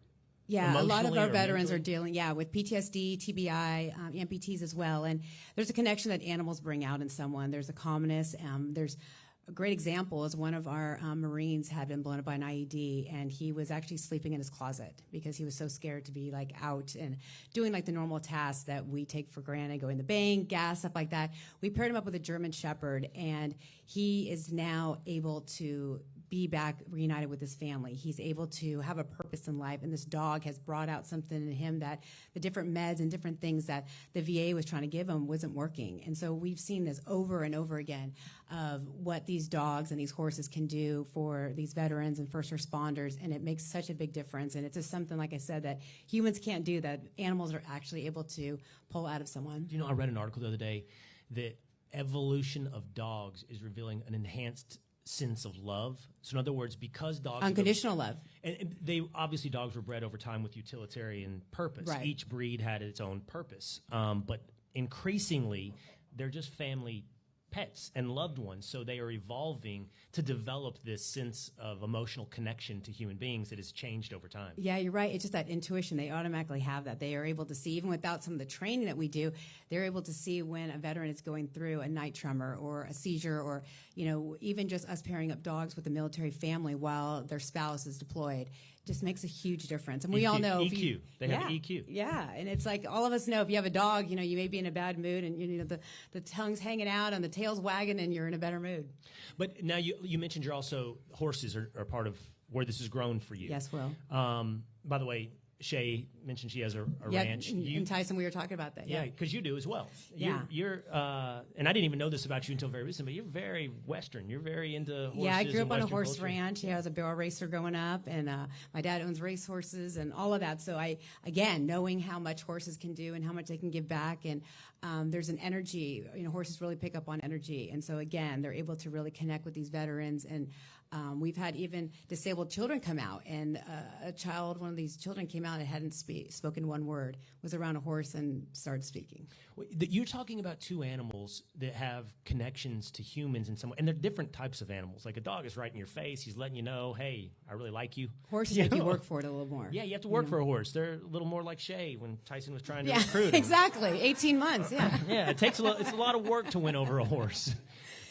S6: a lot of our veterans
S2: mentally?
S6: are dealing, with PTSD, TBI, amputees as well. And there's a connection that animals bring out in someone. There's a calmness. There's a great example is one of our Marines had been blown up by an IED, and he was actually sleeping in his closet because he was so scared to be out and doing the normal tasks that we take for granted, going to the bank, gas, stuff like that. We paired him up with a German Shepherd, and he is now able to be back reunited with his family. He's able to have a purpose in life, and this dog has brought out something in him that the different meds and different things that the VA was trying to give him wasn't working. And so we've seen this over and over again of what these dogs and these horses can do for these veterans and first responders, and it makes such a big difference. And it's just something, like I said, that humans can't do that animals are actually able to pull out of someone.
S2: I read an article the other day that evolution of dogs is revealing an enhanced sense of love. So in other words, because dogs
S6: unconditional love,
S2: and they obviously dogs were bred over time with utilitarian purpose.
S6: Right.
S2: Each breed had its own purpose, but increasingly they're just family pets and loved ones, so they are evolving to develop this sense of emotional connection to human beings that has changed over time.
S6: Yeah, you're right. It's just that intuition. They automatically have that. They are able to see, even without some of the training that we do, they're able to see when a veteran is going through a night tremor or a seizure, or, even just us pairing up dogs with a military family while their spouse is deployed. Just makes a huge difference. And we all know
S2: EQ. They have EQ.
S6: Yeah, and it's all of us know if you have a dog, you may be in a bad mood, and the tongue's hanging out and the tail's wagging, and you're in a better mood.
S2: But now you mentioned you're also horses are part of where this has grown for you.
S6: Yes, Will.
S2: By the way, Shay mentioned she has a ranch.
S6: And Tyson, we were talking about that.
S2: Yeah, because you do as well.
S6: Yeah.
S2: You're and I didn't even know this about you until very recently, but you're very Western. You're very into horses.
S6: Yeah, I grew up on a horse
S2: culture.
S6: ranch. Yeah, I was a barrel racer growing up, and my dad owns race horses and all of that. So again, knowing how much horses can do and how much they can give back, and there's an energy. Horses really pick up on energy, and so again, they're able to really connect with these veterans. And we've had even disabled children come out, and one of these children came out and hadn't spoken one word, was around a horse and started speaking.
S2: You're talking about two animals that have connections to humans in some way, and they're different types of animals. Like a dog is right in your face. He's letting you know, hey, I really like you.
S6: Horses make you work for it a little more.
S2: Yeah, you have to work for a horse. They're a little more like Shay when Tyson was trying to recruit him.
S6: Exactly. 18 months, yeah.
S2: Yeah, it's a lot of work to win over a horse.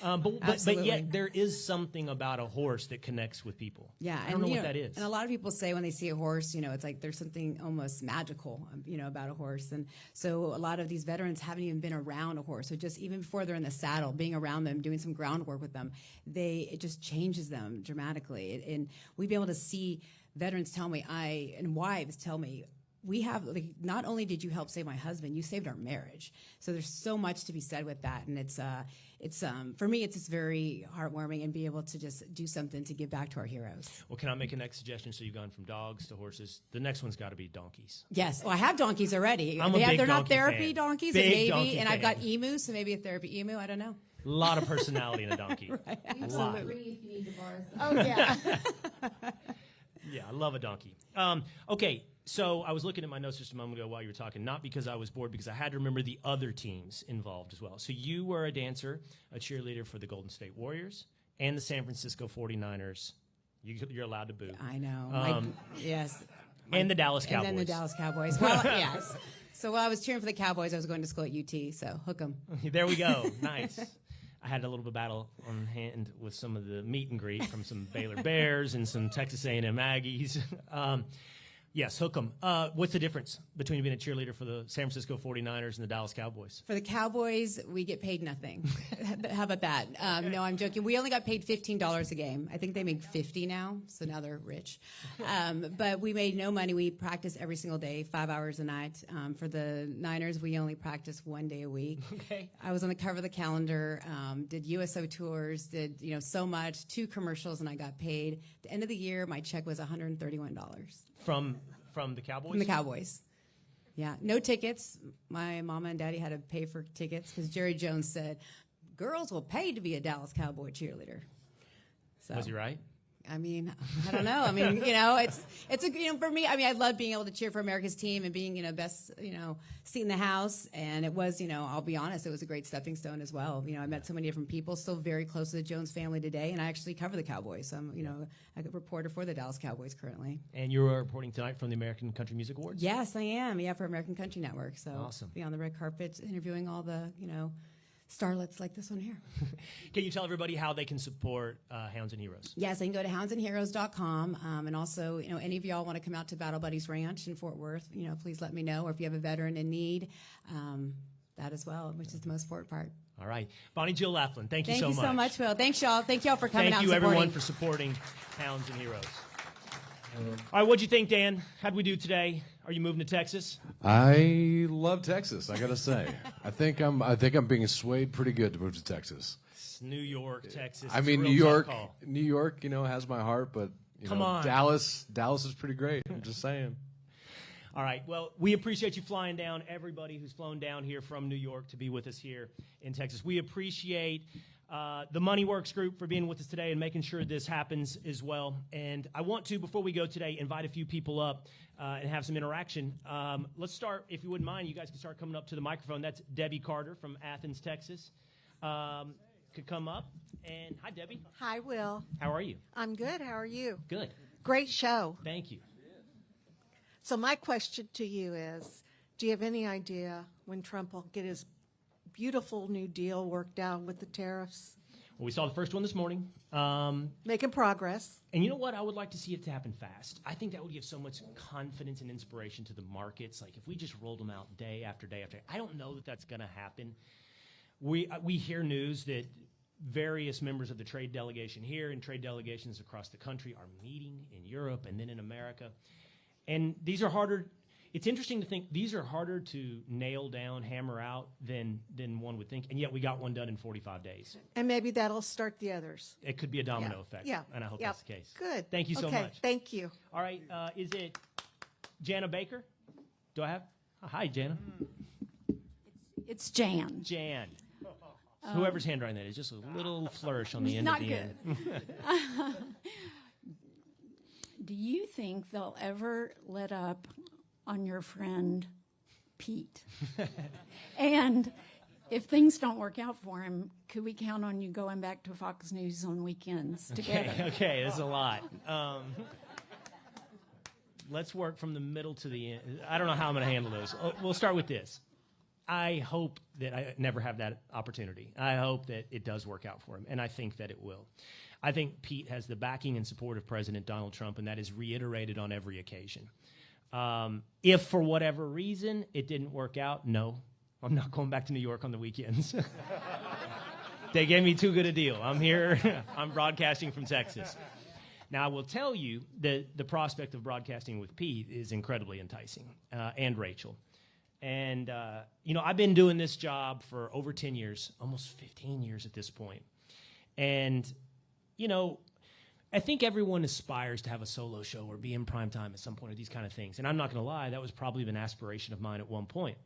S2: But yet there is something about a horse that connects with people.
S6: Yeah,
S2: I don't know what that is.
S6: And a lot of people say when they see a horse, it's like there's something almost magical, about a horse. And so a lot of these veterans haven't even been around a horse. So just even before they're in the saddle, being around them, doing some groundwork with them, it just changes them dramatically. And we'd be able to see veterans tell me, and wives tell me, we have, not only did you help save my husband, you saved our marriage. So there's so much to be said with that. And it's for me, it's just very heartwarming and be able to just do something to give back to our heroes.
S2: Well, can I make a next suggestion? So you've gone from dogs to horses. The next one's got to be donkeys.
S6: Yes. Well, I have donkeys already.
S2: They're
S6: not therapy fan. Donkeys, maybe. And I've got emus, so maybe a therapy emu. I don't know.
S2: A lot of personality in a donkey.
S6: Right,
S5: absolutely. If you need divorce.
S6: Oh, yeah.
S2: Yeah, I love a donkey. Okay, so I was looking at my notes just a moment ago while you were talking, not because I was bored, because I had to remember the other teams involved as well. So you were a dancer, a cheerleader for the Golden State Warriors and the San Francisco 49ers. You're allowed to boo.
S6: I know. Yes.
S2: And the Dallas Cowboys.
S6: And then the Dallas Cowboys. Well, yes. So while I was cheering for the Cowboys, I was going to school at UT, so hook 'em.
S2: There we go. Nice. I had a little bit of battle on hand with some of the meet and greet from some Baylor Bears and some Texas A&M Aggies. Yes, hook 'em. What's the difference between being a cheerleader for the San Francisco 49ers and the Dallas Cowboys?
S6: For the Cowboys, we get paid nothing. How about that? No, I'm joking. We only got paid $15 a game. I think they make $50 now, so now they're rich. But we made no money. We practice every single day, 5 hours a night. For the Niners, we only practice 1 day a week.
S2: Okay.
S6: I was on the cover of the calendar, did USO tours, did so much, 2 commercials, and I got paid. At the end of the year, my check was $131.
S2: From the Cowboys?
S6: From the Cowboys. Yeah, no tickets. My mama and daddy had to pay for tickets because Jerry Jones said, girls will pay to be a Dallas Cowboy cheerleader. So,
S2: was he right?
S6: I mean, I don't know. I mean, it's a, for me, I mean, I love being able to cheer for America's team and being, best, seat in the house. And it was, I'll be honest, it was a great stepping stone as well. I met so many different people, still very close to the Jones family today. And I actually cover the Cowboys. So I'm, a reporter for the Dallas Cowboys currently.
S2: And you're reporting tonight from the American Country Music Awards?
S6: Yes, I am. Yeah, for American Country Network. So
S2: awesome.
S6: Be on the red carpet interviewing all the, starlets like this one here.
S2: Can you tell everybody how they can support Hounds and Heroes?
S6: Yes, they can go to houndsandheroes.com. And also, any of y'all want to come out to Battle Buddies Ranch in Fort Worth, please let me know. Or if you have a veteran in need, that as well, which is the most important part.
S2: All right. Bonnie Jill Laughlin, thank you so much.
S6: Thank you so much, Will. Thanks, y'all. Thank y'all for coming out and
S2: supporting.
S6: Thank you,
S2: everyone, for supporting Hounds and Heroes. All right, what'd you think, Dan? How'd we do today? Are you moving to Texas?
S7: I love Texas, I gotta say. I think I'm being swayed pretty good to move to Texas.
S2: It's New York, Texas.
S7: I mean, New York, has my heart, but
S2: Come on.
S7: Dallas is pretty great. I'm just saying.
S2: All right. Well, we appreciate you flying down, everybody who's flown down here from New York to be with us here in Texas. We appreciate the Money Works group for being with us today and making sure this happens as well. And I want to, before we go today, invite a few people up and have some interaction. Let's start, if you wouldn't mind, you guys can start coming up to the microphone. That's Debbie Carter from Athens, Texas. Could come up. And hi, Debbie.
S9: Hi, Will.
S2: How are you?
S9: I'm good. How are you?
S2: Good.
S9: Great show.
S2: Thank you.
S9: So my question to you is, do you have any idea when Trump will get his beautiful new deal worked out with the tariffs?
S2: Well, we saw the first one this morning.
S9: Making progress.
S2: And you know what? I would like to see it to happen fast. I think that would give so much confidence and inspiration to the markets. Like if we just rolled them out day after day after day. I don't know that that's going to happen. We hear news that various members of the trade delegation here and trade delegations across the country are meeting in Europe and then in America. And these are harder. It's interesting to think these are harder to nail down, hammer out than one would think. And yet we got one done in 45 days.
S9: And maybe that'll start the others.
S2: It could be a domino effect.
S9: Yeah.
S2: And I hope that's the case.
S9: Good.
S2: Thank you so
S9: okay.
S2: much.
S9: Thank you.
S2: All right. Is it Jana Baker? Do I have? Hi, Jana.
S10: It's Jan.
S2: Jan. Whoever's handwriting that is, just a little flourish on the end of the end.
S10: Do you think they'll ever let up on your friend Pete? And if things don't work out for him, could we count on you going back to Fox News on weekends together?
S2: Okay, that's a lot. Let's work from the middle to the end. I don't know how I'm going to handle those. We'll start with this. I hope that I never have that opportunity. I hope that it does work out for him, and I think that it will. I think Pete has the backing and support of President Donald Trump, and that is reiterated on every occasion. If for whatever reason it didn't work out, no, I'm not going back to New York on the weekends. They gave me too good a deal. I'm here. I'm broadcasting from Texas. Now, I will tell you that the prospect of broadcasting with Pete is incredibly enticing, and Rachel. And, I've been doing this job for over 10 years, almost 15 years at this point. And, I think everyone aspires to have a solo show or be in primetime at some point or these kind of things. And I'm not going to lie, that was probably an aspiration of mine at one point.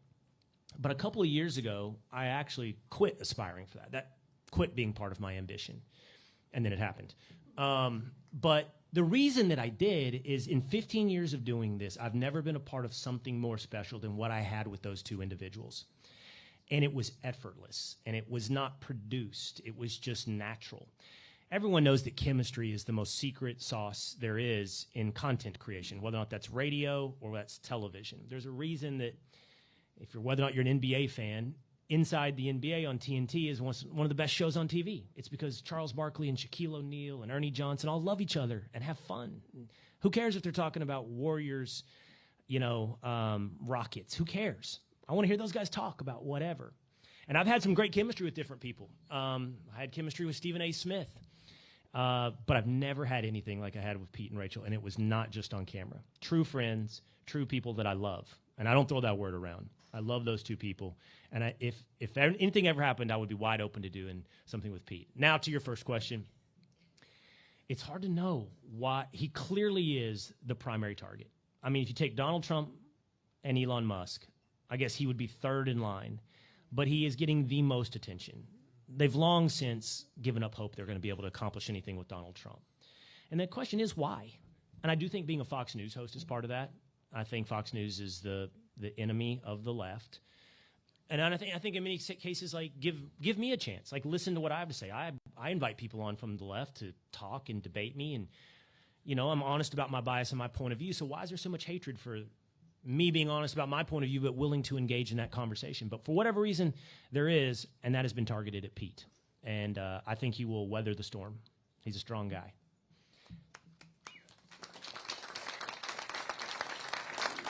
S2: But a couple of years ago, I actually quit aspiring for that. That quit being part of my ambition. And then it happened. But the reason that I did is in 15 years of doing this, I've never been a part of something more special than what I had with those two individuals. And it was effortless, and it was not produced. It was just natural. Everyone knows that chemistry is the most secret sauce there is in content creation, whether or not that's radio or that's television. There's a reason that whether or not you're an NBA fan, Inside the NBA on TNT is one of the best shows on TV. It's because Charles Barkley and Shaquille O'Neal and Ernie Johnson all love each other and have fun. Who cares if they're talking about Warriors, Rockets? Who cares? I want to hear those guys talk about whatever. And I've had some great chemistry with different people. I had chemistry with Stephen A. Smith. But I've never had anything like I had with Pete and Rachel, and it was not just on camera. True friends, true people that I love. And I don't throw that word around. I love those two people. And if anything ever happened, I would be wide open to doing something with Pete. Now to your first question. It's hard to know why. He clearly is the primary target. I mean, if you take Donald Trump and Elon Musk, I guess he would be third in line. But he is getting the most attention. They've long since given up hope they're going to be able to accomplish anything with Donald Trump. And the question is why? And I do think being a Fox News host is part of that. I think Fox News is the enemy of the left. And I think in many cases, like, give me a chance. Like, listen to what I have to say. I invite people on from the left to talk and debate me. And, I'm honest about my bias and my point of view. So why is there so much hatred for me being honest about my point of view, but willing to engage in that conversation? But for whatever reason, there is, and that has been targeted at Pete. And I think he will weather the storm. He's a strong guy.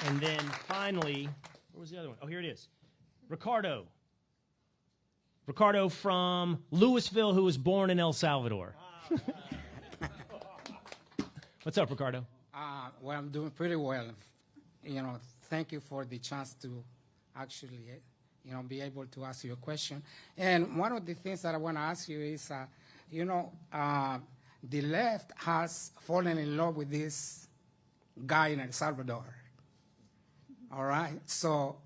S2: And then finally, where was the other one? Oh, here it is. Ricardo. Ricardo from Louisville, who was born in El Salvador. What's up, Ricardo?
S11: Well, I'm doing pretty well. Thank you for the chance to actually, be able to ask you a question. And one of the things that I want to ask you is, the left has fallen in love with this guy in El Salvador. All right? So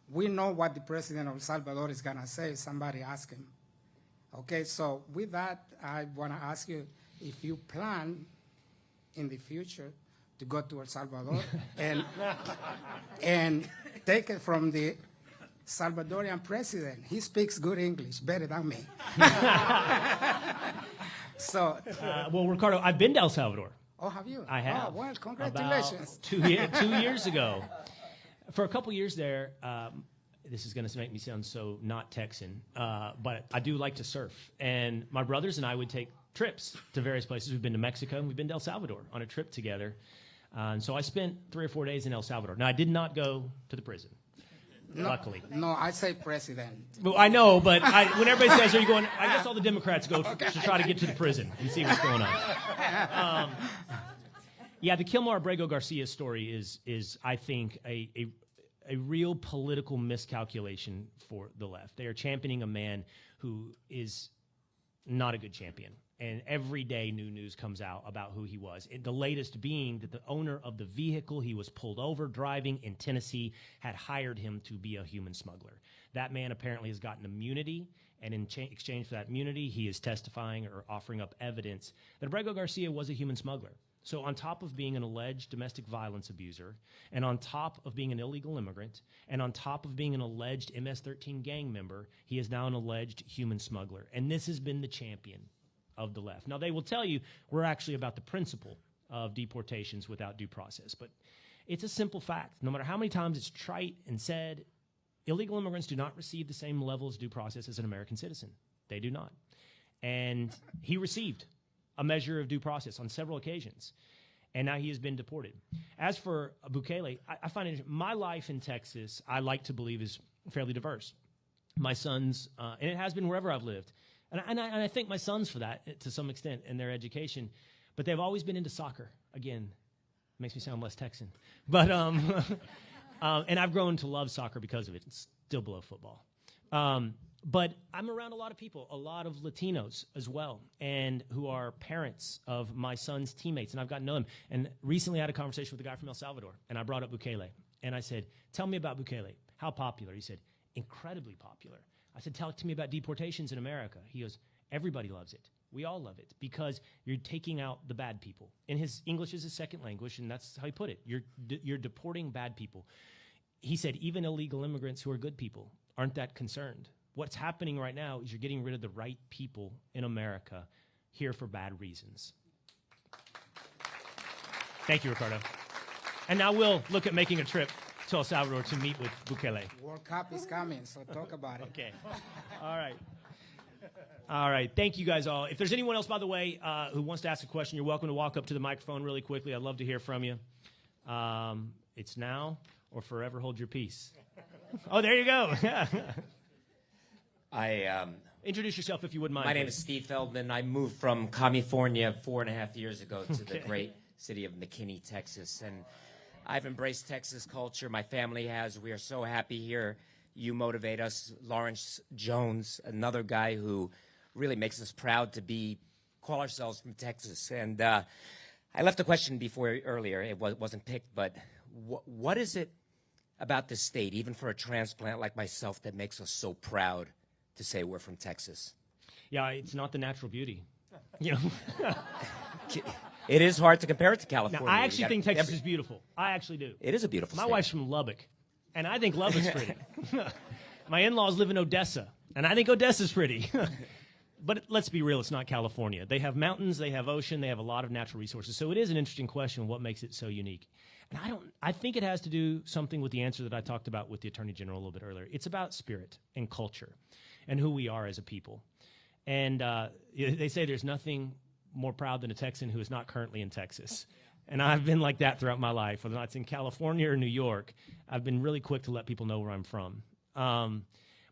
S11: we know what the president of El Salvador is going to say if somebody asks him. Okay, so with that, I want to ask you if you plan in the future to go to El Salvador and take it from the Salvadorian president. He speaks good English, better than me. So,
S2: well, Ricardo, I've been to El Salvador.
S11: Oh, have you?
S2: I have.
S11: Oh, well, congratulations.
S2: About 2 years ago. For a couple years there, this is going to make me sound so not Texan, but I do like to surf. And my brothers and I would take trips to various places. We've been to Mexico and we've been to El Salvador on a trip together. And so I spent 3 or 4 days in El Salvador. Now, I did not go to the prison, luckily.
S11: No, I say president.
S2: Well, I know, but when everybody says, are you going, I guess all the Democrats go to try to get to the prison and see what's going on. Yeah, the Kilmar Abrego Garcia story is I think, a real political miscalculation for the left. They are championing a man who is not a good champion. And every day new news comes out about who he was. The latest being that the owner of the vehicle he was pulled over driving in Tennessee had hired him to be a human smuggler. That man apparently has gotten immunity, and in exchange for that immunity, he is testifying or offering up evidence that Abrego Garcia was a human smuggler. So on top of being an alleged domestic violence abuser, and on top of being an illegal immigrant, and on top of being an alleged MS-13 gang member, he is now an alleged human smuggler. And this has been the champion of the left. Now, they will tell you we're actually about the principle of deportations without due process. But it's a simple fact. No matter how many times it's trite and said, illegal immigrants do not receive the same level of due process as an American citizen. They do not. And he received a measure of due process on several occasions, and now he has been deported. As for Bukele, I find it, my life in Texas, I like to believe, is fairly diverse. My sons, and it has been wherever I've lived, and I thank my sons for that to some extent in their education, but they've always been into soccer. Again, makes me sound less Texan. But, and I've grown to love soccer because of it. It's still below football. But I'm around a lot of people, a lot of Latinos as well, and who are parents of my son's teammates, and I've gotten to know them. And recently I had a conversation with a guy from El Salvador, and I brought up Bukele. And I said, tell me about Bukele. How popular? He said, incredibly popular. I said, talk to me about deportations in America. He goes, everybody loves it. We all love it because you're taking out the bad people. And his English is his second language, and that's how he put it. You're deporting bad people. He said, even illegal immigrants who are good people aren't that concerned. What's happening right now is you're getting rid of the right people in America here for bad reasons. Thank you, Ricardo. And now we'll look at making a trip to El Salvador to meet with Bukele.
S11: World Cup is coming, so talk about it.
S2: Okay. All right. All right. Thank you guys all. If there's anyone else, by the way, who wants to ask a question, you're welcome to walk up to the microphone really quickly. I'd love to hear from you. It's now or forever hold your peace. Oh, there you go. Introduce yourself if you wouldn't mind.
S12: My name is Steve Feldman. I moved from California 4.5 years ago to the great city of McKinney, Texas. And I've embraced Texas culture. My family has. We are so happy here. You motivate us. Lawrence Jones, another guy who really makes us proud to call ourselves from Texas. And I left a question earlier. It wasn't picked, but what is it about this state, even for a transplant like myself, that makes us so proud to say we're from Texas?
S2: Yeah, it's not the natural beauty. You know,
S12: it is hard to compare it to California.
S2: Now, I actually think Texas is beautiful. I actually do.
S12: It is a beautiful state.
S2: My wife's from Lubbock, and I think Lubbock's pretty. My in-laws live in Odessa, and I think Odessa's pretty. But let's be real, it's not California. They have mountains, they have ocean, they have a lot of natural resources. So it is an interesting question, what makes it so unique? And I think it has to do something with the answer that I talked about with the Attorney General a little bit earlier. It's about spirit and culture and who we are as a people. And they say there's nothing more proud than a Texan who is not currently in Texas. And I've been like that throughout my life, whether it's in California or New York. I've been really quick to let people know where I'm from. And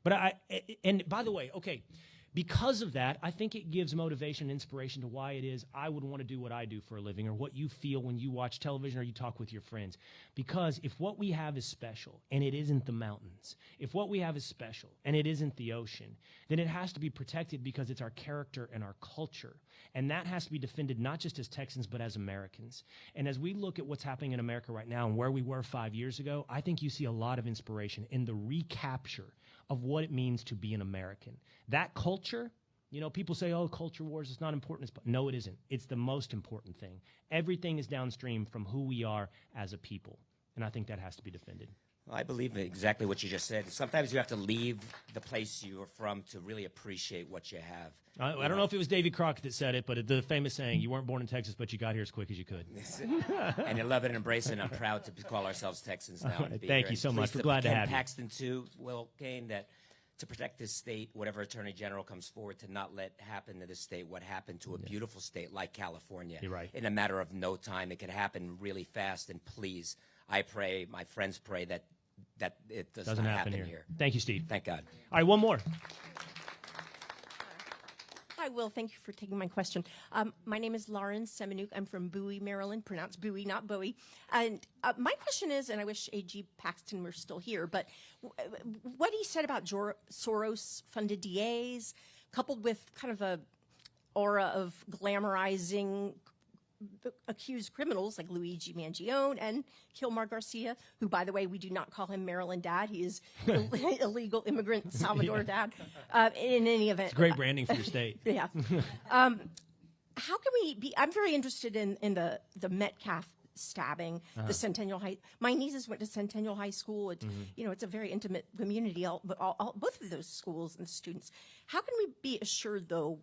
S2: by the way, okay, because of that, I think it gives motivation and inspiration to why it is I would want to do what I do for a living, or what you feel when you watch television or you talk with your friends. Because if what we have is special and it isn't the mountains, if what we have is special and it isn't the ocean, then it has to be protected because it's our character and our culture. And that has to be defended not just as Texans but as Americans. And as we look at what's happening in America right now and where we were 5 years ago, I think you see a lot of inspiration in the recapture of what it means to be an American. That culture, you know, people say, oh, culture wars is not important. No, it isn't. It's the most important thing. Everything is downstream from who we are as a people. And I think that has to be defended.
S12: Well, I believe exactly what you just said. Sometimes you have to leave the place you are from to really appreciate what you have.
S2: I don't know if it was Davy Crockett that said it, but the famous saying, you weren't born in Texas, but you got here as quick as you could.
S12: And you love it and embrace it, and I'm proud to call ourselves Texans now.
S2: Right, thank you so much. We're glad to have you.
S12: Ken Paxton, too, Will Cain, that to protect this state, whatever Attorney General comes forward, to not let happen to this state what happened to a beautiful state like California.
S2: You're right.
S12: In a matter of no time. It could happen really fast, and please, I pray, my friends pray that it doesn't happen here.
S2: Thank you, Steve.
S12: Thank God.
S2: All right, one more.
S14: Hi, Will. Thank you for taking my question. My name is Lauren Semenuk. I'm from Bowie, Maryland. Pronounced Bowie, not Bowie. And my question is, and I wish A.G. Paxton were still here, but what he said about Soros-funded DAs, coupled with kind of a aura of glamorizing accused criminals like Luigi Mangione and Kilmar Garcia, who, by the way, we do not call him Maryland Dad. He is illegal immigrant Salvador Dad. In any event,
S2: It's great branding for your state.
S14: Yeah. How can we be? I'm very interested in the Metcalf stabbing, the Centennial High. My nieces went to Centennial High School. It, You know, it's a very intimate community. Both of those schools and students. How can we be assured, though,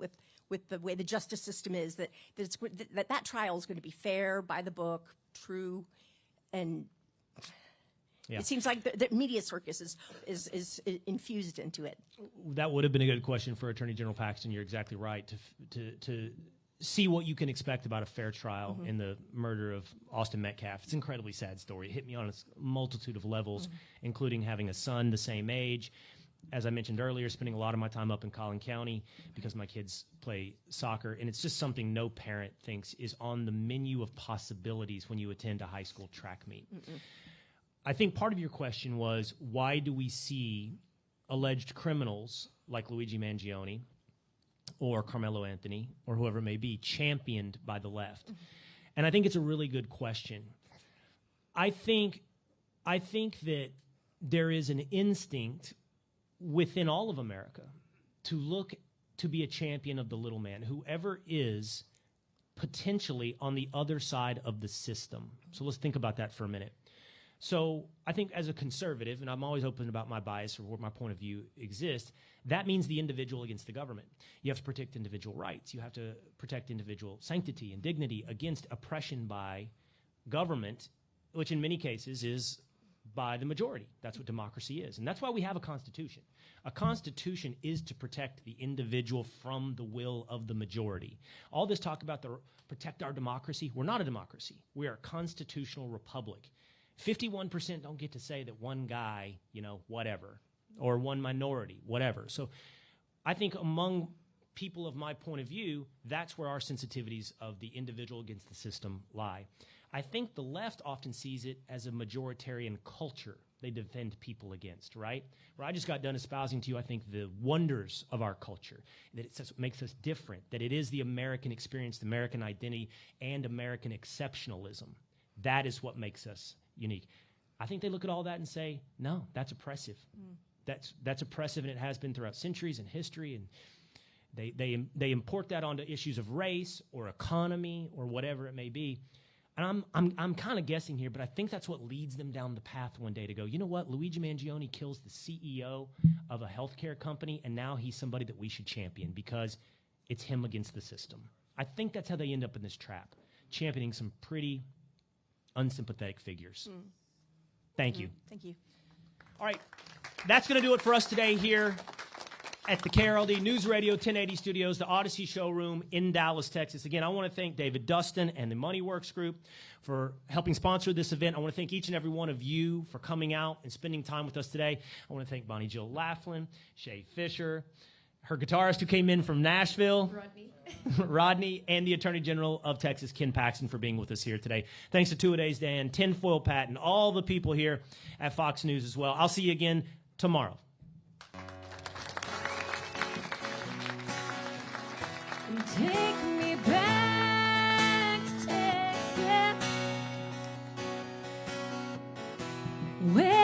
S14: with the way the justice system is, that that trial is going to be fair, by the book, true, and it seems like the media circus is infused into it.
S2: That would have been a good question for Attorney General Paxton. You're exactly right to see what you can expect about a fair trial in the murder of Austin Metcalf. It's an incredibly sad story. It hit me on a multitude of levels, including having a son the same age. As I mentioned earlier, spending a lot of my time up in Collin County because my kids play soccer, and it's just something no parent thinks is on the menu of possibilities when you attend a high school track meet. I think part of your question was, why do we see alleged criminals like Luigi Mangione or Carmelo Anthony or whoever it may be championed by the left? And I think it's a really good question. I think that there is an instinct within all of America to look to be a champion of the little man, whoever is potentially on the other side of the system. So let's think about that for a minute. So I think as a conservative, and I'm always open about my bias or where my point of view exists, that means the individual against the government. You have to protect individual rights. You have to protect individual sanctity and dignity against oppression by government, which in many cases is by the majority. That's what democracy is. And that's why we have a constitution. A constitution is to protect the individual from the will of the majority. All this talk about protect our democracy, we're not a democracy. We are a constitutional republic. 51% don't get to say that one guy, whatever, or one minority, whatever. So I think among people of my point of view, that's where our sensitivities of the individual against the system lie. I think the left often sees it as a majoritarian culture they defend people against, right? Where I just got done espousing to you, I think, the wonders of our culture, that it makes us different, that it is the American experience, the American identity, and American exceptionalism. That is what makes us unique. I think they look at all that and say, no, that's oppressive. That's oppressive, and it has been throughout centuries and history, and they import that onto issues of race or economy or whatever it may be. And I'm kind of guessing here, but I think that's what leads them down the path one day to go, you know what, Luigi Mangione kills the CEO of a healthcare company, and now he's somebody that we should champion because it's him against the system. I think that's how they end up in this trap, championing some pretty unsympathetic figures. Thank you.
S14: Thank you.
S2: All right, that's going to do it for us today here at the KRLD News Radio 1080 Studios, the Odyssey Showroom in Dallas, Texas. Again, I want to thank David Dustin and the MoneyWorks Group for helping sponsor this event. I want to thank each and every one of you for coming out and spending time with us today. I want to thank Bonnie Jill Laughlin, Shay Fischer, her guitarist who came in from Nashville, Rodney, and the Attorney General of Texas, Ken Paxton, for being with us here today. Thanks to Two-A-Days Dan, Tinfoil Pat, and all the people here at Fox News as well. I'll see you again tomorrow.
S13: Take me back to Texas, where